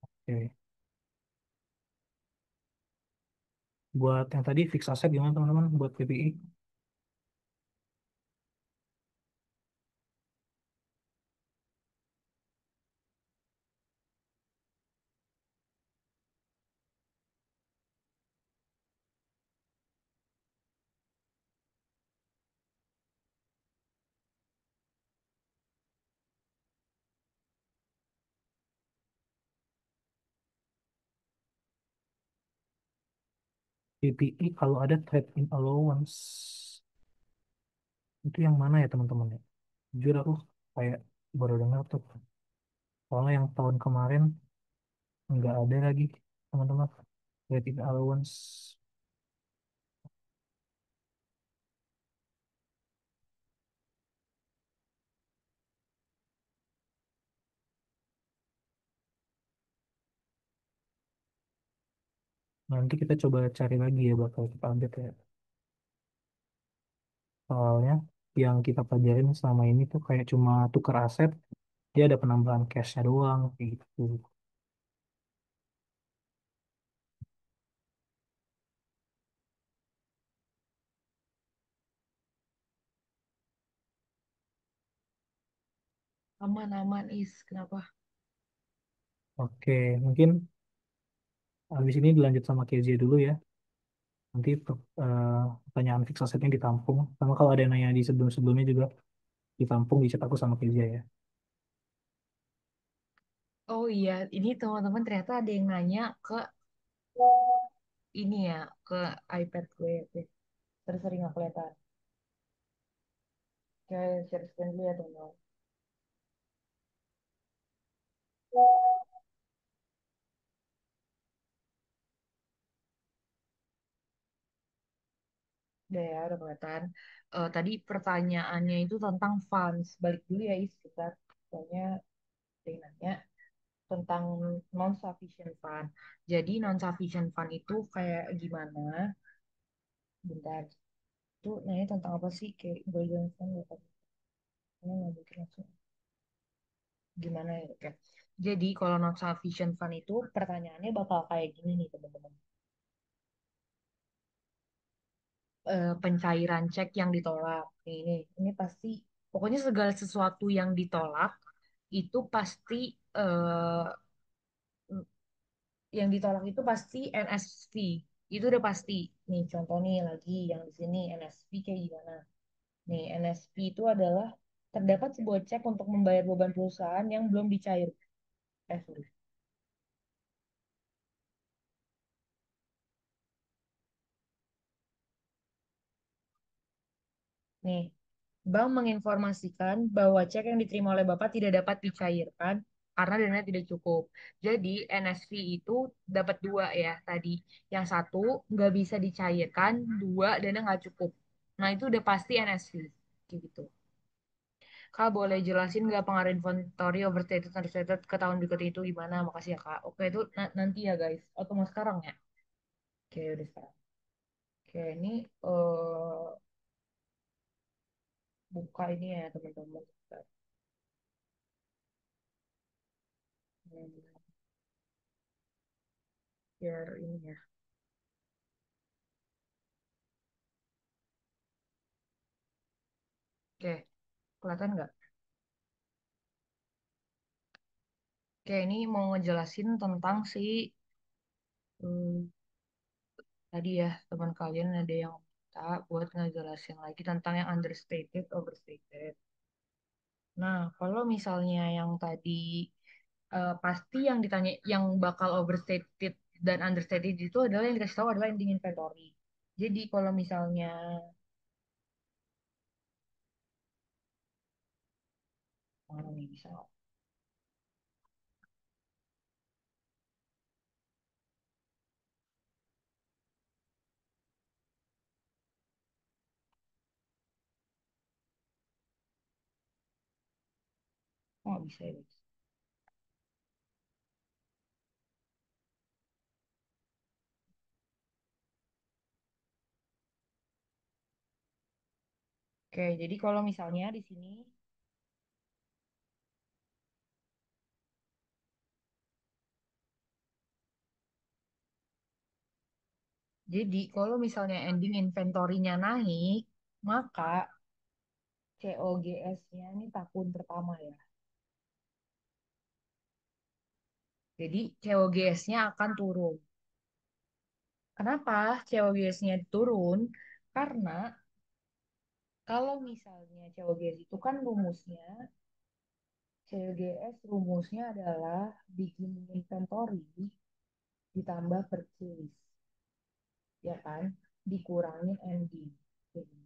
Oke. Buat yang tadi fixed asset gimana teman-teman? Buat PPI, PPI kalau ada trade in allowance, itu yang mana ya teman-teman ya? Jujur aku kayak baru dengar tuh. Soalnya yang tahun kemarin nggak ada lagi teman-teman. Trade in allowance. Nanti kita coba cari lagi ya, bakal kita update ya. Soalnya yang kita pelajarin selama ini tuh kayak cuma tukar aset, dia ada penambahan cashnya doang kayak gitu. Aman-aman is, kenapa? Oke, mungkin habis ini dilanjut sama KJ dulu ya. Nanti pertanyaan fix asetnya ditampung. Sama kalau ada yang nanya di sebelum-sebelumnya juga ditampung di chat aku sama KJ ya. Oh iya, ini teman-teman ternyata ada yang nanya ke ini ya, ke iPad gue. Oke. Terus sering nggak kelihatan. Kayak share screen dulu ya teman. Udah ya, udah kelihatan. Tadi pertanyaannya itu tentang funds. Balik dulu ya, Is. Kita soalnya ada yang nanya tentang non-sufficient fund. Jadi non-sufficient fund itu kayak gimana? Bentar. Itu nanya tentang apa sih? Kayak Golden Fund apa? Nggak mungkin langsung. Gimana ya? Oke. Jadi kalau non-sufficient fund itu pertanyaannya bakal kayak gini nih, teman-teman. Pencairan cek yang ditolak. Ini pasti, pokoknya segala sesuatu yang ditolak itu pasti eh, yang ditolak itu pasti NSV. Itu udah pasti. Nih contoh nih lagi yang di sini NSV kayak gimana? Nih NSV itu adalah terdapat sebuah cek untuk membayar beban perusahaan yang belum dicair. Sorry. Nih, Bank menginformasikan bahwa cek yang diterima oleh Bapak tidak dapat dicairkan karena dana tidak cukup. Jadi NSV itu dapat dua ya tadi. Yang satu nggak bisa dicairkan, dua dana nggak cukup. Nah itu udah pasti NSV. Kayak gitu. Kak boleh jelasin nggak pengaruh inventory overstated understated ke tahun berikut itu gimana? Makasih ya Kak. Oke itu nanti ya guys. Atau mau sekarang ya? Oke udah sekarang. Oke ini buka ini ya teman-teman. Hmm, biar ini ya. Oke, kelihatan nggak? Oke, ini mau ngejelasin tentang si hmm, tadi ya teman kalian ada yang minta buat ngejelasin lagi tentang yang understated, overstated. Nah, kalau misalnya yang tadi pasti yang ditanya yang bakal overstated dan understated itu adalah yang dikasih tahu adalah ending inventory. Jadi kalau misalnya mana nih bisa nggak? Oh, nggak bisa ya, guys. Oke, jadi kalau misalnya di sini, jadi kalau misalnya ending inventory-nya naik, maka COGS-nya ini tahun pertama ya. Jadi COGS-nya akan turun. Kenapa COGS-nya turun? Karena kalau misalnya COGS itu kan rumusnya, COGS rumusnya adalah beginning inventory ditambah purchase, ya kan? Dikurangin ending. Jadi,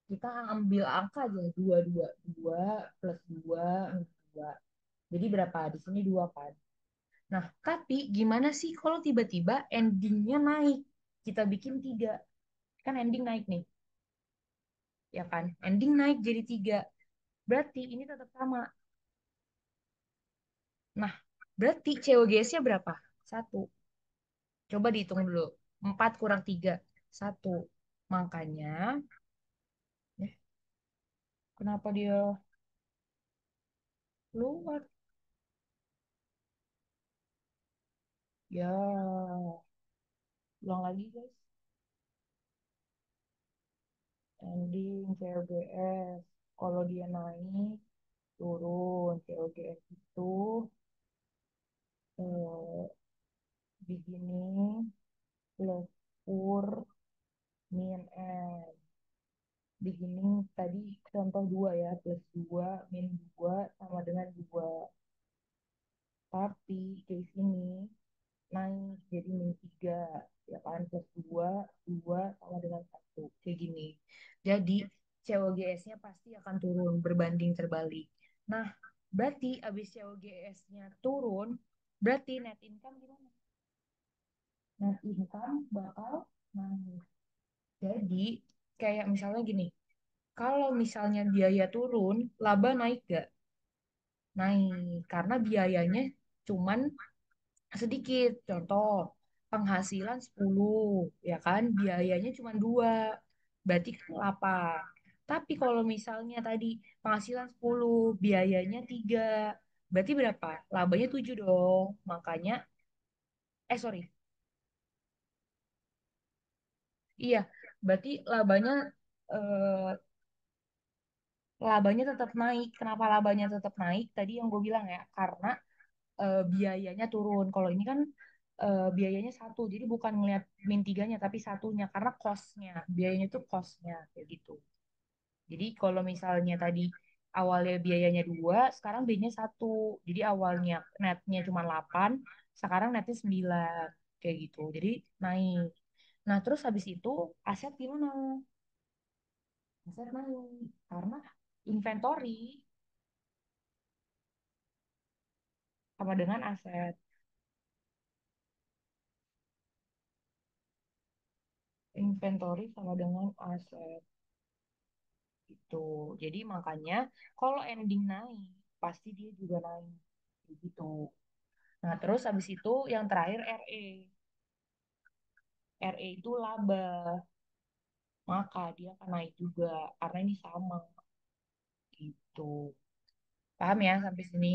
kita ambil angka aja, 2 2 2 plus 2 2. Jadi berapa? Di sini 2 kan? Nah, tapi gimana sih kalau tiba-tiba endingnya naik? Kita bikin 3. Kan ending naik nih, ya kan? Ending naik jadi 3. Berarti ini tetap sama. Nah, berarti COGS-nya berapa? Satu. Coba dihitung dulu. 4 kurang 3. Satu. Makanya, eh, kenapa dia keluar? Ya, ulang lagi guys. Ending COGS. Kalau dia naik, turun. COGS itu eh, beginning plus pur min n. Beginning tadi contoh 2 ya, plus 2 min 2 sama dengan 2. Tapi case ini naik jadi min 3 ya kan, plus 2 2 sama dengan 1. Kayak gini. Jadi COGS-nya pasti akan turun berbanding terbalik. Nah, berarti abis COGS-nya turun, berarti net income gimana? Net income bakal naik. Jadi kayak misalnya gini, kalau misalnya biaya turun, laba naik gak? Naik, karena biayanya cuman sedikit. Contoh, penghasilan 10, ya kan? Biayanya cuma 2, berarti kan 8. Tapi kalau misalnya tadi penghasilan 10, biayanya 3, berarti berapa? Labanya 7 dong. Makanya, sorry, iya, berarti eh, labanya tetap naik. Kenapa labanya tetap naik? Tadi yang gue bilang ya, karena biayanya turun. Kalau ini kan biayanya satu, jadi bukan ngelihat min tiganya tapi satunya karena costnya, biayanya itu costnya kayak gitu. Jadi kalau misalnya tadi awalnya biayanya 2, sekarang B-nya satu. Jadi awalnya netnya cuma 8, sekarang netnya 9 kayak gitu. Jadi naik. Nah, terus habis itu aset gimana? Aset naik karena inventory sama dengan aset. Inventory sama dengan aset. Gitu. Jadi makanya kalau ending naik, pasti dia juga naik. Gitu. Nah, terus habis itu yang terakhir RE. RE itu laba, maka dia akan naik juga karena ini sama gitu. Paham ya sampai sini?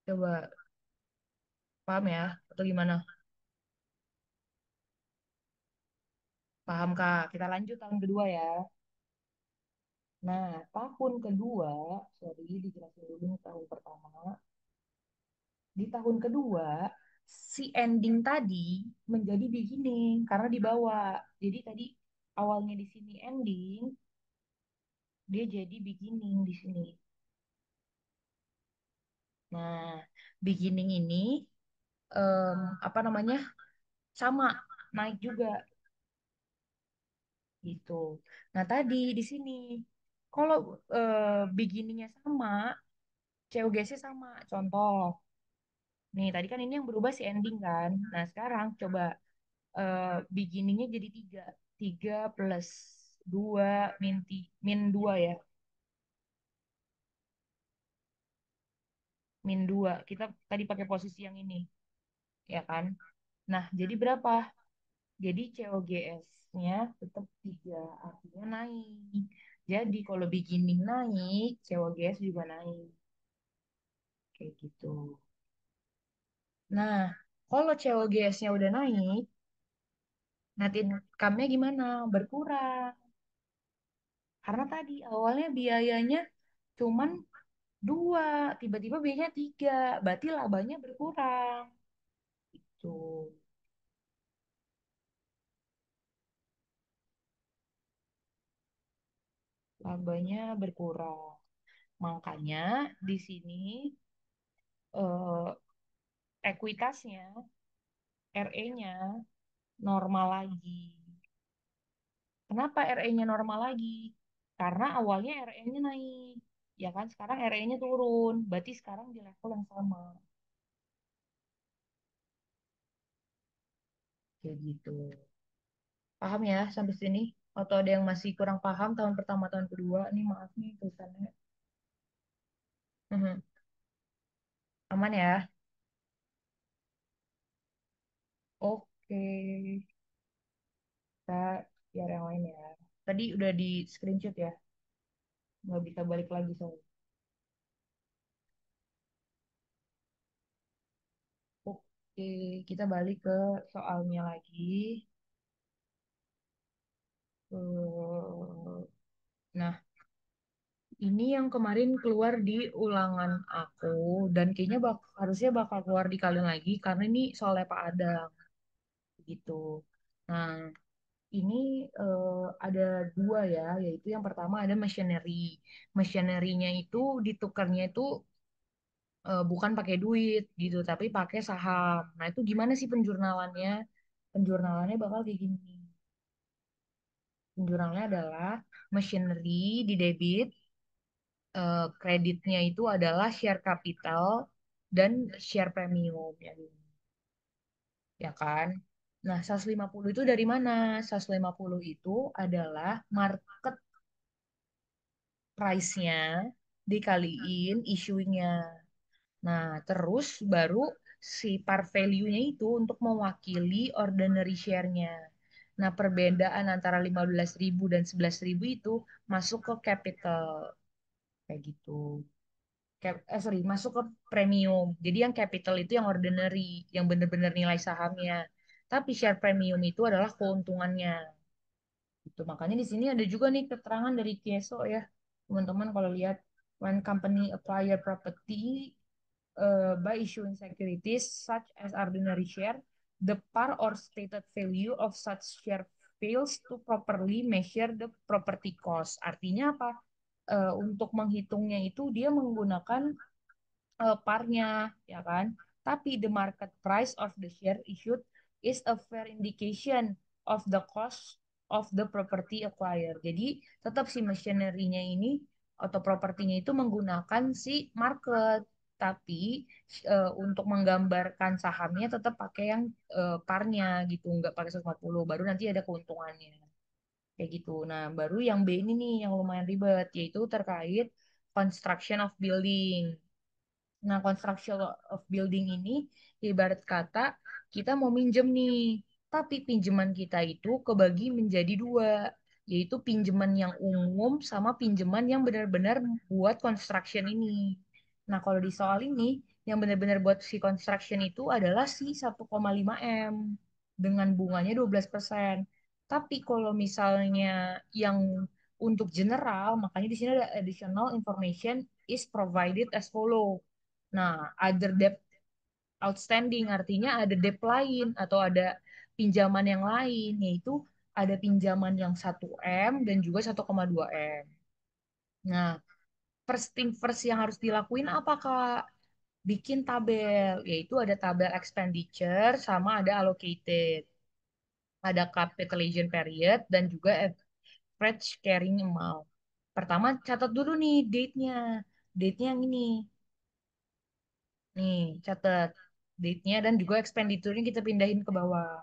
Coba paham ya atau gimana? Paham Kak? Kita lanjut tahun kedua ya. Nah, tahun kedua, sorry dijelasin dulu nih tahun pertama. Di tahun kedua, si ending tadi menjadi beginning karena dibawa. Jadi tadi awalnya di sini ending, dia jadi beginning di sini. Nah, beginning ini apa namanya? Sama naik juga gitu. Nah, tadi di sini kalau beginningnya sama, COGS-nya sama. Contoh, nih tadi kan ini yang berubah si ending kan. Nah, sekarang coba beginningnya jadi 3. 3 plus 2 min 2 ya. Min 2. Kita tadi pakai posisi yang ini, ya kan? Nah, jadi berapa? Jadi COGS-nya tetap 3, artinya naik. Jadi kalau beginning naik, COGS juga naik. Kayak gitu. Nah, kalau COGS-nya udah naik, nanti income-nya gimana? Berkurang. Karena tadi awalnya biayanya cuman 2, tiba-tiba biayanya 3, berarti labanya berkurang. Tuh, labanya berkurang. Makanya di sini ekuitasnya, RE-nya normal lagi. Kenapa RE-nya normal lagi? Karena awalnya RE-nya naik. Ya kan, sekarang RE-nya turun. Berarti sekarang di level yang sama. Kayak gitu. Paham ya sampai sini? Atau ada yang masih kurang paham tahun pertama, tahun kedua? Nih maaf nih tulisannya. Mhm. Aman ya? Oke. Kita biar yang lain ya. Tadi udah di screenshot ya? Nggak bisa balik lagi soalnya. Oke, kita balik ke soalnya lagi. Nah, ini yang kemarin keluar di ulangan aku dan kayaknya harusnya bakal keluar di kalian lagi karena ini soalnya Pak Adang gitu. Nah, ini ada 2 ya, yaitu yang pertama ada machinery. Machinery-nya itu ditukarnya itu bukan pakai duit gitu, tapi pakai saham. Nah, itu gimana sih penjurnalannya? Penjurnalannya bakal kayak gini. Penjurnalnya adalah machinery di debit, kreditnya itu adalah share capital dan share premium ya, ya kan? Nah, 150 itu dari mana? 150 itu adalah market price-nya dikaliin issuing-nya. Nah, terus baru si par value-nya itu untuk mewakili ordinary share-nya. Nah, perbedaan antara 15.000 dan 11.000 itu masuk ke capital. Kayak gitu. Sorry, masuk ke premium. Jadi yang capital itu yang ordinary, yang benar-benar nilai sahamnya. Tapi share premium itu adalah keuntungannya. Gitu. Makanya di sini ada juga nih keterangan dari TSO ya. Teman-teman kalau lihat when company acquire property by issuing securities such as ordinary share, the par or stated value of such share fails to properly measure the property cost. Artinya apa? Untuk menghitungnya itu dia menggunakan parnya, ya kan? Tapi the market price of the share issued is a fair indication of the cost of the property acquired. Jadi tetap si machinery-nya ini atau propertinya itu menggunakan si market, tapi untuk menggambarkan sahamnya tetap pakai yang parnya gitu, nggak pakai 140, baru nanti ada keuntungannya. Kayak gitu. Nah, baru yang B ini nih yang lumayan ribet, yaitu terkait construction of building. Nah, construction of building ini ibarat kata kita mau minjem nih, tapi pinjaman kita itu kebagi menjadi dua, yaitu pinjaman yang umum sama pinjaman yang benar-benar buat construction ini. Nah, kalau di soal ini yang benar-benar buat si construction itu adalah si 1,5 M dengan bunganya 12%. Tapi kalau misalnya yang untuk general, makanya di sini ada additional information is provided as follow. Nah, other debt outstanding artinya ada debt lain atau ada pinjaman yang lain, yaitu ada pinjaman yang 1 M dan juga 1,2 M. Nah, first thing first yang harus dilakuin apa, Kak? Bikin tabel, yaitu ada tabel expenditure sama ada allocated. Ada capitalization period dan juga average carrying amount. Pertama, catat dulu nih date-nya. Date-nya yang ini. Nih, catat date-nya dan juga expenditure-nya kita pindahin ke bawah.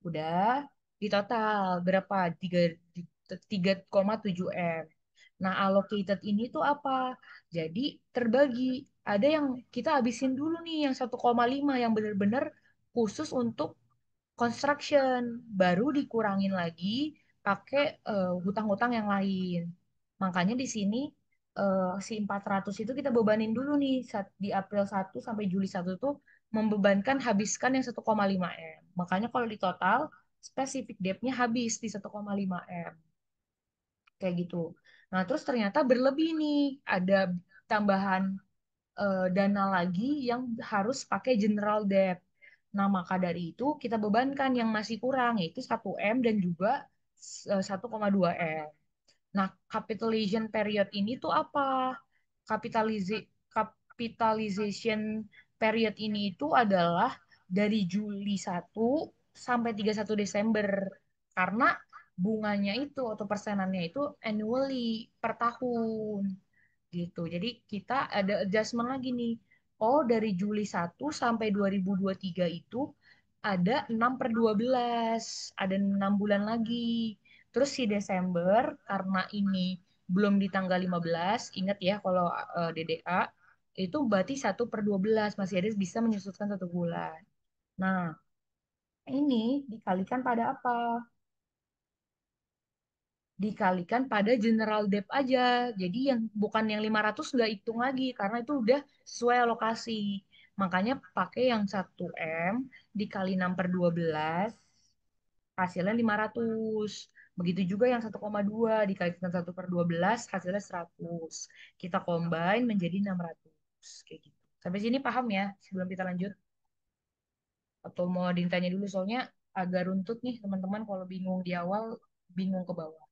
Udah, di total berapa? 3,7 M. Nah, allocated ini tuh apa? Jadi terbagi. Ada yang kita habisin dulu nih, yang 1,5 yang benar-benar khusus untuk construction. Baru dikurangin lagi pakai hutang-hutang yang lain. Makanya di sini si 400 itu kita bebanin dulu nih di April 1 sampai Juli 1 tuh membebankan habiskan yang 1,5 M. Makanya kalau di total spesifik debt-nya habis di 1,5 M. Kayak gitu. Nah, terus ternyata berlebih nih, ada tambahan dana lagi yang harus pakai general debt. Nah, maka dari itu kita bebankan yang masih kurang, yaitu 1 M dan juga 1,2 M. Nah, capitalization period ini tuh apa? Capitalization period ini itu adalah dari Juli 1 sampai 31 Desember. Karena bunganya itu atau persenannya itu annually per tahun gitu. Jadi kita ada adjustment lagi nih. Oh, dari Juli 1 sampai 2023 itu ada 6/12, ada 6 bulan lagi. Terus si Desember, karena ini belum di tanggal 15, ingat ya kalau DDA, itu berarti 1/12, masih ada bisa menyusutkan 1 bulan. Nah, ini dikalikan pada apa? Dikalikan pada general debt aja. Jadi yang bukan yang 500 nggak hitung lagi karena itu udah sesuai alokasi. Makanya pakai yang 1 M dikali 6/12 hasilnya 500. Begitu juga yang 1,2 dikalikan 1/12 hasilnya 100. Kita combine menjadi 600. Kayak gitu. Sampai sini paham ya sebelum kita lanjut? Atau mau ditanya dulu soalnya agak runtut nih teman-teman kalau bingung di awal, bingung ke bawah.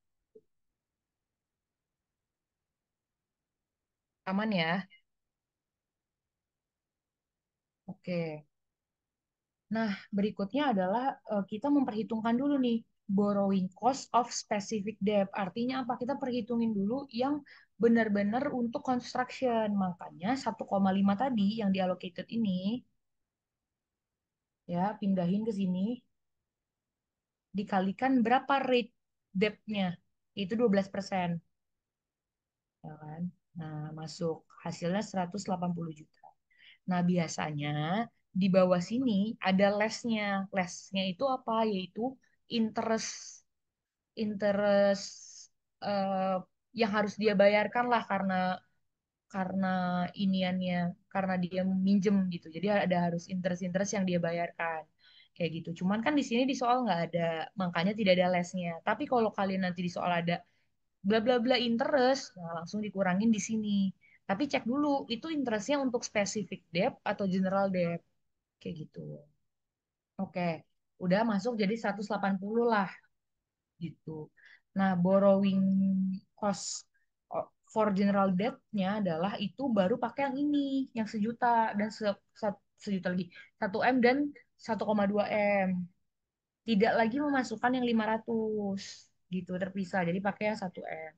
Aman ya? Oke. Nah, berikutnya adalah kita memperhitungkan dulu nih borrowing cost of specific debt. Artinya apa? Kita perhitungin dulu yang benar-benar untuk construction. Makanya 1,5 tadi yang diallocated ini ya pindahin ke sini. dikalikan berapa rate debt-nya, itu 12%, ya kan? Nah, masuk hasilnya 180 juta. Nah, biasanya di bawah sini ada lesnya. Lesnya itu apa? Yaitu interest interest eh, yang harus dia bayarkan lah karena iniannya karena dia minjem gitu. Jadi ada harus interest-interest yang dia bayarkan. Kayak gitu. Cuman kan di sini di soal nggak ada, makanya tidak ada lesnya. Tapi kalau kalian nanti di soal ada bla bla bla interest, nah langsung dikurangin di sini. Tapi cek dulu itu interestnya untuk specific debt atau general debt kayak gitu. Oke, udah masuk jadi 180 lah gitu. Nah, borrowing cost for general debt-nya adalah itu baru pakai yang ini, yang sejuta dan sejuta lagi, 1 M dan 1,2 M. Tidak lagi memasukkan yang 500 gitu terpisah. Jadi pakai yang 1 M.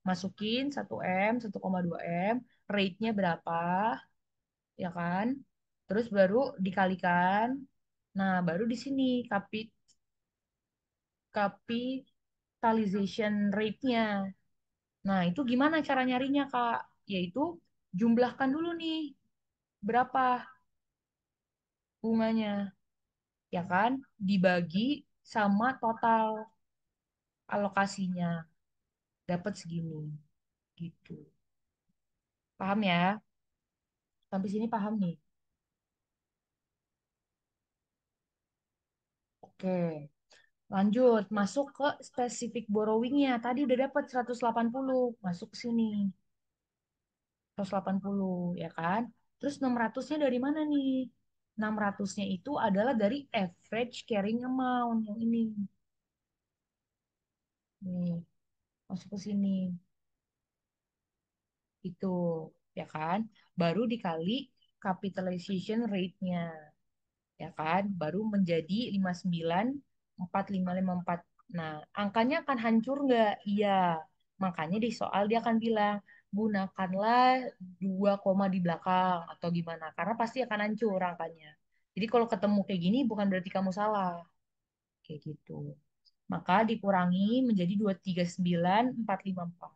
Masukin 1 M, 1,2 M, rate-nya berapa, ya kan? Terus baru dikalikan. Nah, baru di sini capitalization rate-nya. Nah, itu gimana cara nyarinya, Kak? Yaitu jumlahkan dulu nih, berapa bunganya, ya kan? Dibagi sama total alokasinya, dapat segini, gitu. Paham ya? Sampai sini paham nih? Oke, lanjut. Masuk ke specific borrowing-nya. Tadi udah dapat 180, masuk ke sini. 180, ya kan? Terus 600-nya dari mana nih? 600-nya itu adalah dari average carrying amount yang ini. Nih, masuk ke sini. Itu, ya kan? Baru dikali capitalization rate-nya, ya kan? Baru menjadi 59,4554. Nah, angkanya akan hancur nggak? Iya. Makanya di soal dia akan bilang, gunakanlah 2 koma di belakang atau gimana. Karena pasti akan hancur angkanya. Jadi kalau ketemu kayak gini bukan berarti kamu salah. Kayak gitu. Maka dikurangi menjadi 239,454.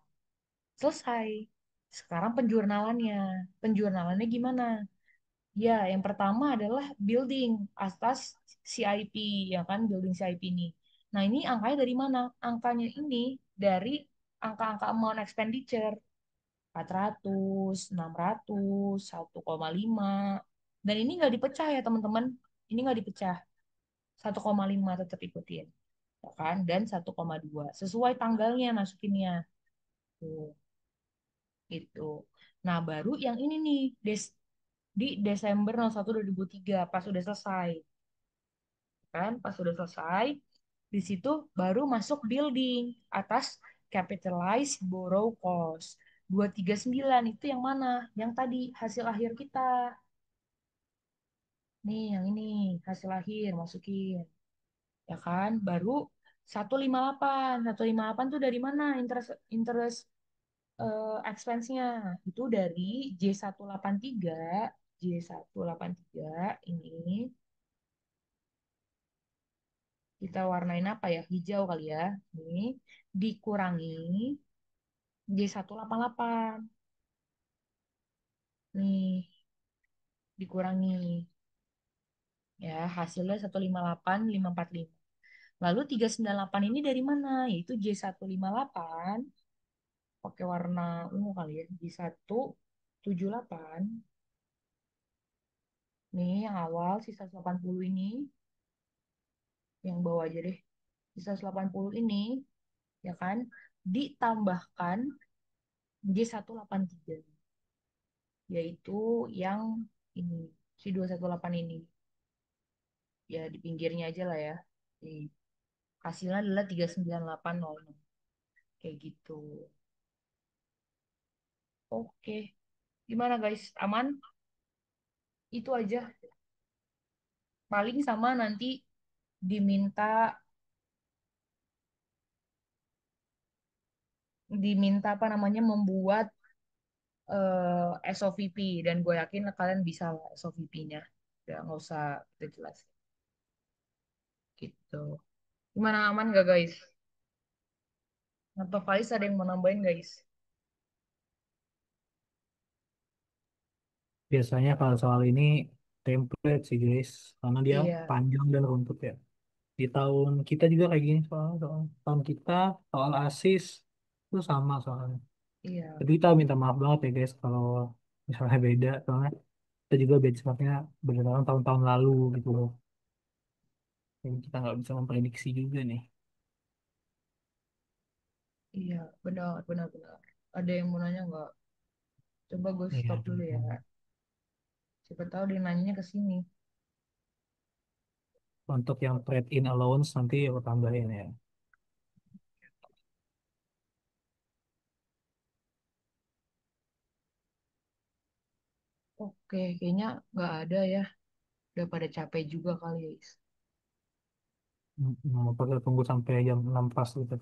Selesai. Sekarang penjurnalannya. Penjurnalannya gimana? Ya, yang pertama adalah building atas CIP, ya kan, building CIP ini. Nah, ini angkanya dari mana? Angkanya ini dari angka-angka amount expenditure, 400, 600, 1,5. Dan ini nggak dipecah ya, teman-teman. Ini nggak dipecah. 1,5 tetap ikutin. Ya kan? Dan 1,2. Sesuai tanggalnya masukinnya. Tuh, gitu. Nah, baru yang ini nih, di Desember 01 2003 pas udah selesai, kan? Pas udah selesai, di situ baru masuk building atas capitalized borrow cost. 239 itu yang mana? Yang tadi hasil akhir kita. Nih, yang ini hasil akhir masukin, ya kan? Baru 158. 158 tuh dari mana? Interest interest expense-nya itu dari J183. J183 ini kita warnain apa ya? Hijau kali ya. Ini dikurangi J188. Nih, dikurangi ya hasilnya 158,545. Lalu 398 ini dari mana? Yaitu J158 pakai warna ungu kali ya. J178. Nih yang awal sisa 80 ini, yang bawah aja deh. Sisa 80 ini, ya kan? Ditambahkan J183, yaitu yang ini, si 218 ini. Ya di pinggirnya aja lah ya. Jadi, hasilnya adalah 398,06. Kayak gitu. Oke. Gimana guys? Aman? Itu aja. Paling sama nanti diminta diminta apa namanya membuat SOVP, dan gue yakin kalian bisa lah SOVP-nya. Udah nggak usah kita jelasin gitu. Gimana, aman gak guys? Atau Faiz ada yang mau nambahin guys? Biasanya kalau soal ini template sih guys, karena dia Iya, panjang dan runtut ya. Di tahun kita juga kayak gini tahun kita soal ASIS itu sama soalnya. iya, Tapi kita minta maaf banget ya guys kalau misalnya beda, soalnya kita juga benchmarknya berdasarkan tahun-tahun lalu gitu loh. Jadi kita nggak bisa memprediksi juga nih. iya, benar, benar, benar. Ada yang mau nanya nggak? Coba gue Iya, stop dulu ya. teman-teman. Siapa tahu dia nanyanya ke sini. Untuk yang trade-in allowance nanti aku tambahin ya. Oke, kayaknya nggak ada ya. Udah pada capek juga kali guys. Apa kita tunggu sampai jam 6 pas gitu.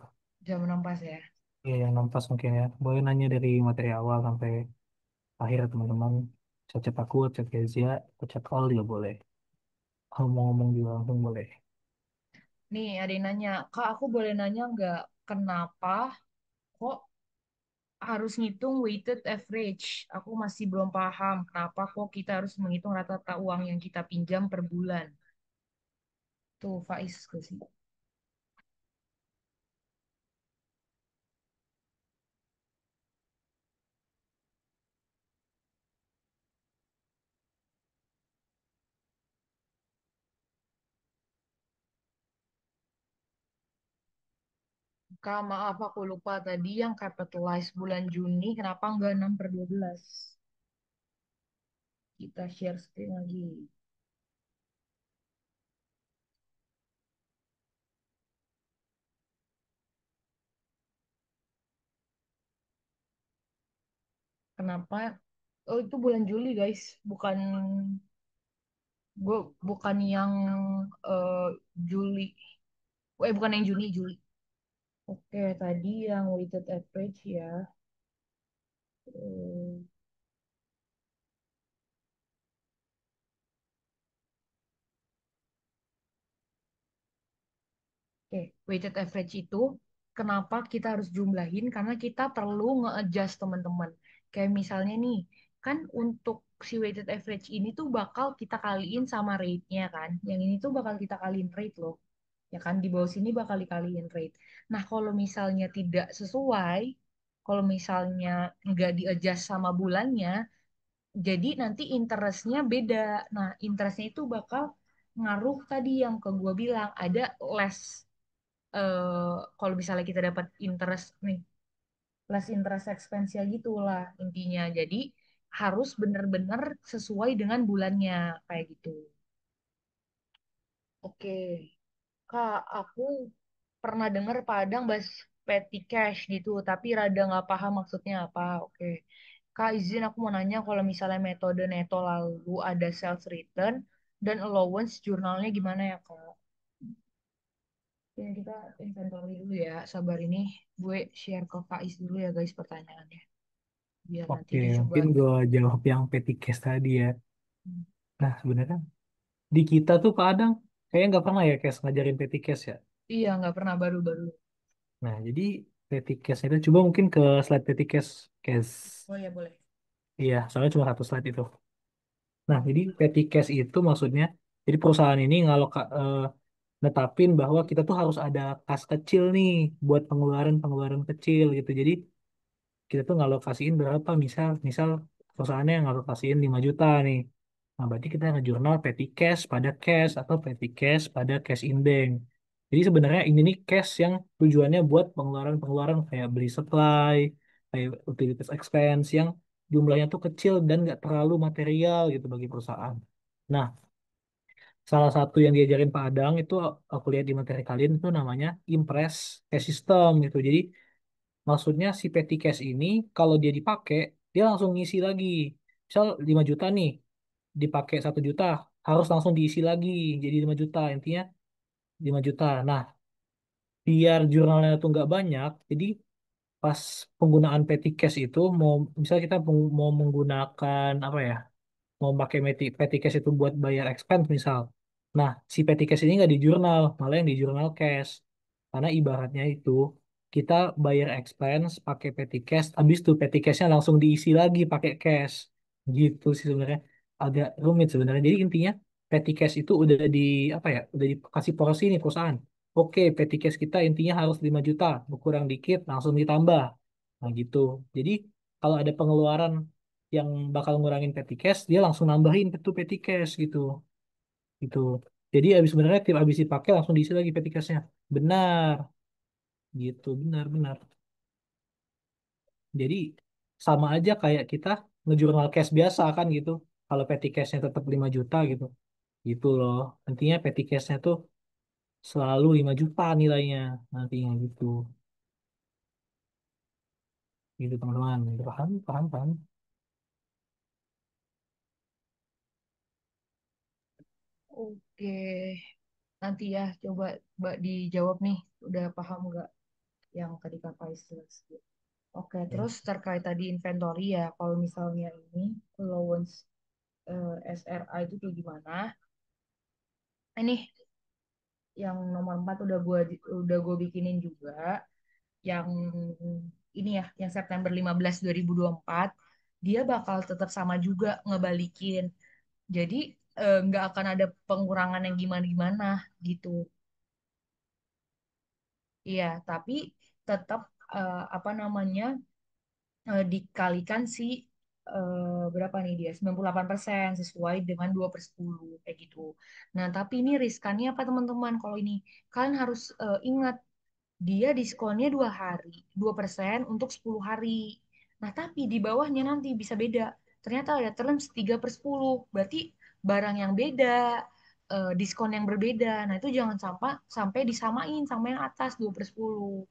Jam 6 pas ya. Iya, yang 6 pas mungkin ya. Boleh nanya dari materi awal sampai akhir teman-teman. Bisa chat aku, chat Kezia, atau chat all juga boleh. Kalau mau ngomong juga langsung boleh. Nih, ada yang nanya, Kak, aku boleh nanya nggak kenapa kok harus ngitung weighted average? Aku masih belum paham kenapa kok kita harus menghitung rata-rata uang yang kita pinjam per bulan. Tuh, Faiz ke sini. Kak, maaf aku lupa tadi yang capitalize bulan Juni, kenapa nggak 6/12? Kita share screen lagi. Kenapa? Oh, itu bulan Juli, guys. Gue bukan yang eh, Juli. Bukan yang Juni, Juli. Oke, tadi yang weighted average ya. Eh, Oke, weighted average itu kenapa kita harus jumlahin? Karena kita perlu nge-adjust teman-teman. Kayak misalnya nih, kan untuk si weighted average ini tuh bakal kita kaliin sama rate-nya kan. Yang ini tuh bakal kita kaliin rate loh. Ya kan, di bawah sini bakal dikaliin rate. Nah, kalau misalnya tidak sesuai, kalau misalnya nggak di-adjust sama bulannya, jadi nanti interestnya beda. Nah, interestnya itu bakal ngaruh tadi yang ke gue bilang, ada less kalau misalnya kita dapat interest nih, less interest expense ya gitulah intinya. Jadi harus benar-benar sesuai dengan bulannya kayak gitu. Oke, Kak, aku pernah dengar Padang bahas petty cash gitu, tapi rada nggak paham maksudnya apa. Oke, Kak, izin aku mau nanya kalau misalnya metode neto lalu ada sales return dan allowance jurnalnya gimana ya, Kak? Ya, kita inventory dulu ya. Sabar ini gue share ke Faiz dulu ya guys pertanyaannya. Biar nanti Oke, dia coba. mungkin gue jawab yang petty case tadi ya. Nah, sebenarnya di kita tuh kadang kayaknya nggak pernah ya case ngajarin petty case ya. Iya, nggak pernah baru-baru. Nah, jadi petty case itu coba mungkin ke slide petty case. Oh ya boleh. Iya, soalnya cuma satu slide itu. Nah, jadi petty case itu maksudnya, jadi perusahaan ini kalau netapin bahwa kita tuh harus ada kas kecil nih buat pengeluaran-pengeluaran kecil gitu. Jadi kita tuh ngalokasiin berapa, misal misal perusahaannya ngalokasiin 5 juta nih. Nah, berarti kita ngejurnal petty cash pada cash atau petty cash pada cash in bank. Jadi sebenarnya ini nih cash yang tujuannya buat pengeluaran-pengeluaran kayak beli supply, kayak utilities expense yang jumlahnya tuh kecil dan nggak terlalu material gitu bagi perusahaan. Nah, salah satu yang diajarin Pak Adang itu aku lihat di materi kalian itu namanya Impress Cash System gitu. Jadi maksudnya si petty cash ini kalau dia dipakai, dia langsung ngisi lagi. Misal 5 juta nih, dipakai 1 juta, harus langsung diisi lagi jadi 5 juta. Intinya 5 juta. Nah, biar jurnalnya tuh nggak banyak, jadi pas penggunaan petty cash itu mau misal kita mau menggunakan apa ya? Mau pakai petty cash itu buat bayar expense misal. Nah, si petty cash ini nggak di jurnal, malah yang di jurnal cash. Karena ibaratnya itu kita bayar expense pakai petty cash, habis tuh petty cashnya langsung diisi lagi pakai cash. Gitu sih sebenarnya. Agak rumit sebenarnya. Jadi intinya petty cash itu udah di apa ya? Udah dikasih porsi nih perusahaan. Oke, petty cash kita intinya harus 5 juta, berkurang dikit langsung ditambah. Nah, gitu. Jadi kalau ada pengeluaran yang bakal ngurangin petty cash, dia langsung nambahin itu petty cash gitu gitu. Jadi habis sebenarnya tim habis dipakai langsung diisi lagi petty cashnya. Benar, gitu, benar, benar. Jadi sama aja kayak kita ngejurnal cash biasa kan gitu. Kalau petty cashnya tetap 5 juta gitu. Gitu loh. Nantinya petty cashnya tuh selalu 5 juta nilainya nantinya gitu. Gitu teman-teman. Gitu, paham, paham, paham. Oke, nanti ya coba Mbak dijawab nih, udah paham nggak yang tadi Kakak jelaskan? Oke, Ya. terus terkait tadi inventory ya, kalau misalnya ini allowance SRA itu kayak gimana? Ini yang nomor 4 udah gue bikinin juga, yang ini ya, yang September 15, 2024 dia bakal tetap sama juga ngebalikin. Jadi nggak akan ada pengurangan yang gimana-gimana gitu. Iya, tapi tetap apa namanya dikalikan si berapa nih dia 98% sesuai dengan 2/10 kayak gitu. Nah, tapi ini riskannya apa teman-teman? Kalau ini kalian harus ingat dia diskonnya 2 hari, 2% untuk 10 hari. Nah, tapi di bawahnya nanti bisa beda. Ternyata ada terms 3/10. Berarti barang yang beda, diskon yang berbeda. Nah, itu jangan sampai sampai disamain sama yang atas 2/10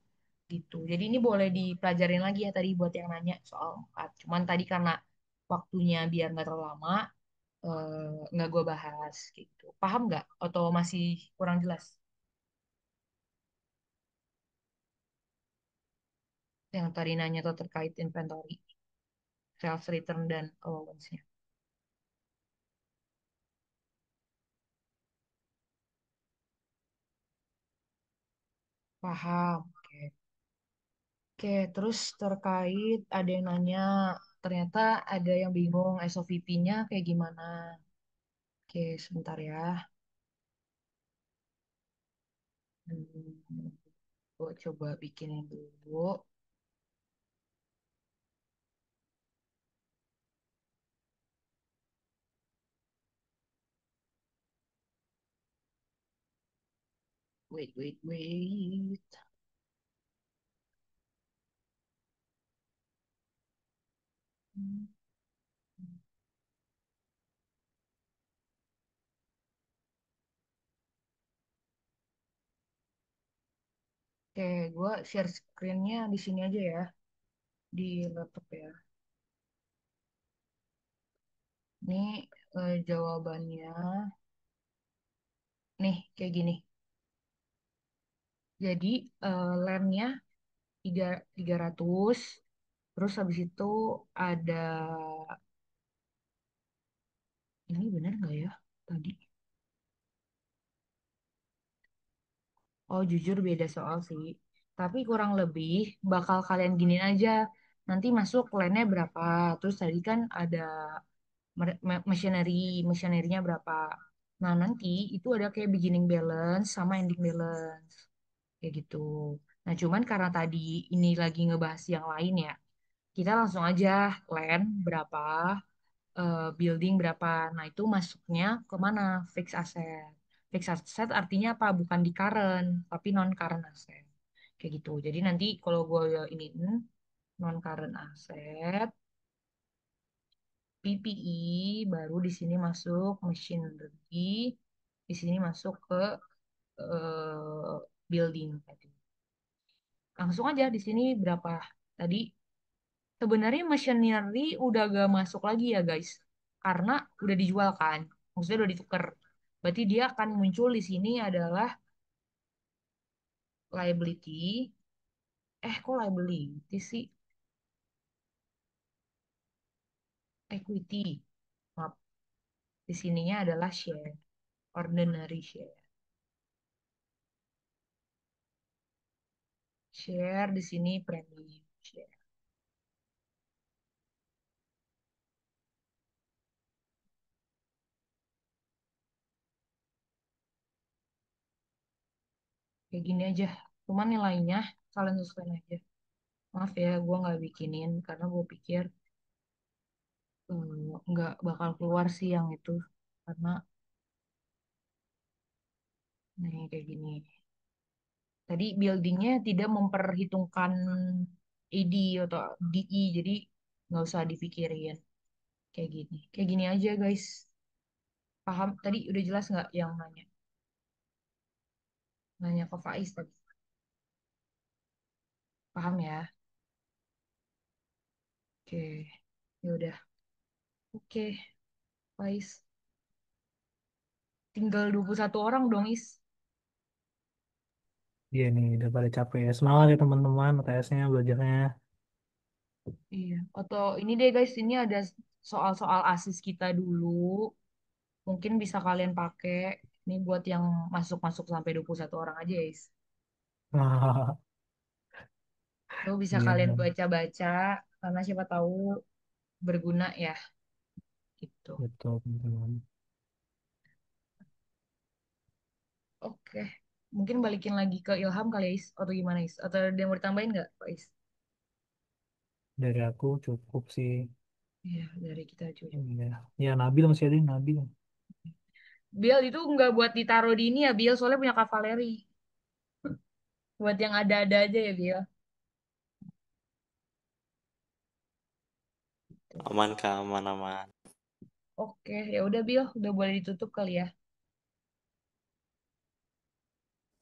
gitu. Jadi ini boleh dipelajarin lagi ya tadi buat yang nanya soal 4. Cuman tadi karena waktunya biar nggak terlalu lama, nggak gue bahas gitu. Paham nggak? Atau masih kurang jelas? Yang tadi nanya tuh terkait inventory, sales return dan allowance-nya. Paham. Oke. Oke, terus terkait ada yang nanya, ternyata ada yang bingung SOVP-nya kayak gimana. Oke, sebentar ya. Gue coba bikinin dulu. Wait, wait, wait. Oke, gue share screen-nya di sini aja ya, di laptop ya. Ini jawabannya, nih kayak gini. Jadi lemnya tiga 300, terus habis itu ada, ini benar nggak ya tadi? Oh, jujur beda soal sih. Tapi kurang lebih bakal kalian giniin aja. Nanti masuk line berapa. Terus tadi kan ada machinery, machinery-nya berapa. Nah, nanti itu ada kayak beginning balance sama ending balance. Kayak gitu. Nah, cuman karena tadi ini lagi ngebahas yang lain ya, kita langsung aja land berapa, building berapa. Nah, itu masuknya ke mana? Fix asset. Fix asset artinya apa? Bukan di current, tapi non current asset. Kayak gitu. Jadi nanti kalau gue ini non current asset, PPE, baru di sini masuk machinery, di sini masuk ke building tadi. Langsung aja di sini berapa tadi? Sebenarnya machinery udah gak masuk lagi ya guys, karena udah dijual kan, maksudnya udah ditukar. Berarti dia akan muncul di sini adalah liability. Kok liability sih? Equity. Maaf, di sininya adalah share. Ordinary share. Share di sini premium share. Kayak gini aja. Cuman nilainya kalian sesuaiin aja. Maaf ya, gue nggak bikinin karena gue pikir nggak bakal keluar sih yang itu. Karena nih kayak gini. Tadi buildingnya tidak memperhitungkan AD atau DE, jadi nggak usah dipikirin kayak gini. Kayak gini aja guys. Paham? Tadi udah jelas nggak yang nanya? Nanya ke Faiz tadi. Paham ya? Oke. Ya udah. Oke, Faiz. Tinggal 21 orang dong, Is. Iya nih, udah pada capek ya. Semangat ya teman-teman, UTS-nya, belajarnya. Iya. Atau ini deh guys, ini ada soal-soal ASIS kita dulu. Mungkin bisa kalian pakai. Ini buat yang masuk-masuk sampai 21 orang aja, Is. Tuh bisa Iya, kalian baca-baca karena siapa tahu berguna ya gitu. betul teman-teman. Oke. Mungkin balikin lagi ke Ilham kali ya, Is. Atau gimana, Is? Atau ada yang mau ditambahin nggak, Pak Is? Dari aku cukup sih. Iya, dari kita cukup. Iya. Ya, Nabil masih ada, Nabil. Bill itu nggak buat ditaruh di ini ya, Bill. Soalnya punya kavaleri. Buat yang ada-ada aja ya, Bill. Tuh. Aman Kak, aman aman. Oke, ya udah Bill, udah boleh ditutup kali ya.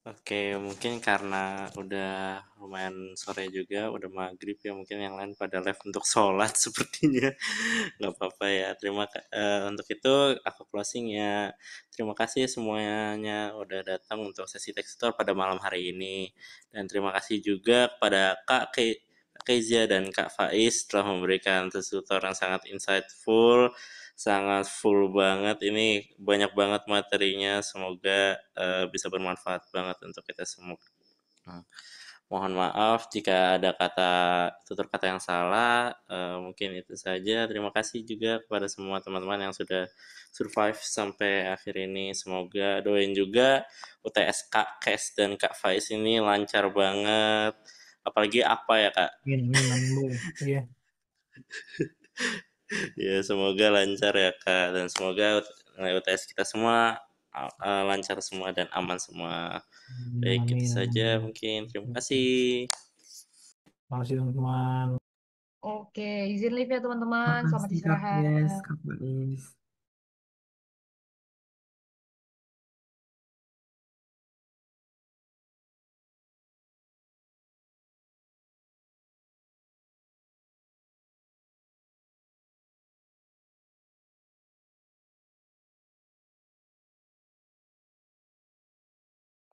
Oke, mungkin karena udah lumayan sore juga, udah maghrib ya, mungkin yang lain pada live untuk sholat sepertinya. Nggak apa-apa ya. Untuk itu aku closing ya. Terima kasih semuanya udah datang untuk sesi tekstur pada malam hari ini. Dan terima kasih juga kepada Kak Kezia dan Kak Faiz telah memberikan tutor yang sangat insightful, sangat full banget. Ini banyak banget materinya. Semoga bisa bermanfaat banget untuk kita semua. Nah, mohon maaf jika ada tutur kata yang salah. Mungkin itu saja. Terima kasih juga kepada semua teman-teman yang sudah survive sampai akhir ini. Semoga doain juga UTS Kak Kes dan Kak Faiz ini lancar banget. Apalagi apa ya Kak? Ini amin boy. Iya, Ya semoga lancar ya Kak, dan semoga UTS kita semua lancar semua dan aman semua. Baik, itu amin, saja amin. mungkin. Terima kasih. Makasih teman-teman. Oke, izin live ya teman-teman. Selamat Makasih Kak Yes, istirahat. Kak Faiz.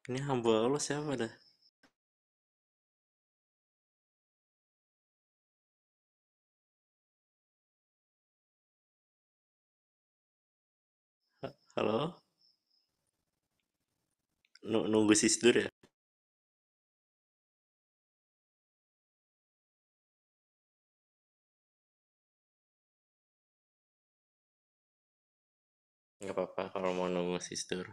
Ini hamba Allah siapa dah? Halo? Nunggu sisdur ya? Nggak apa-apa kalau mau nunggu sisdur.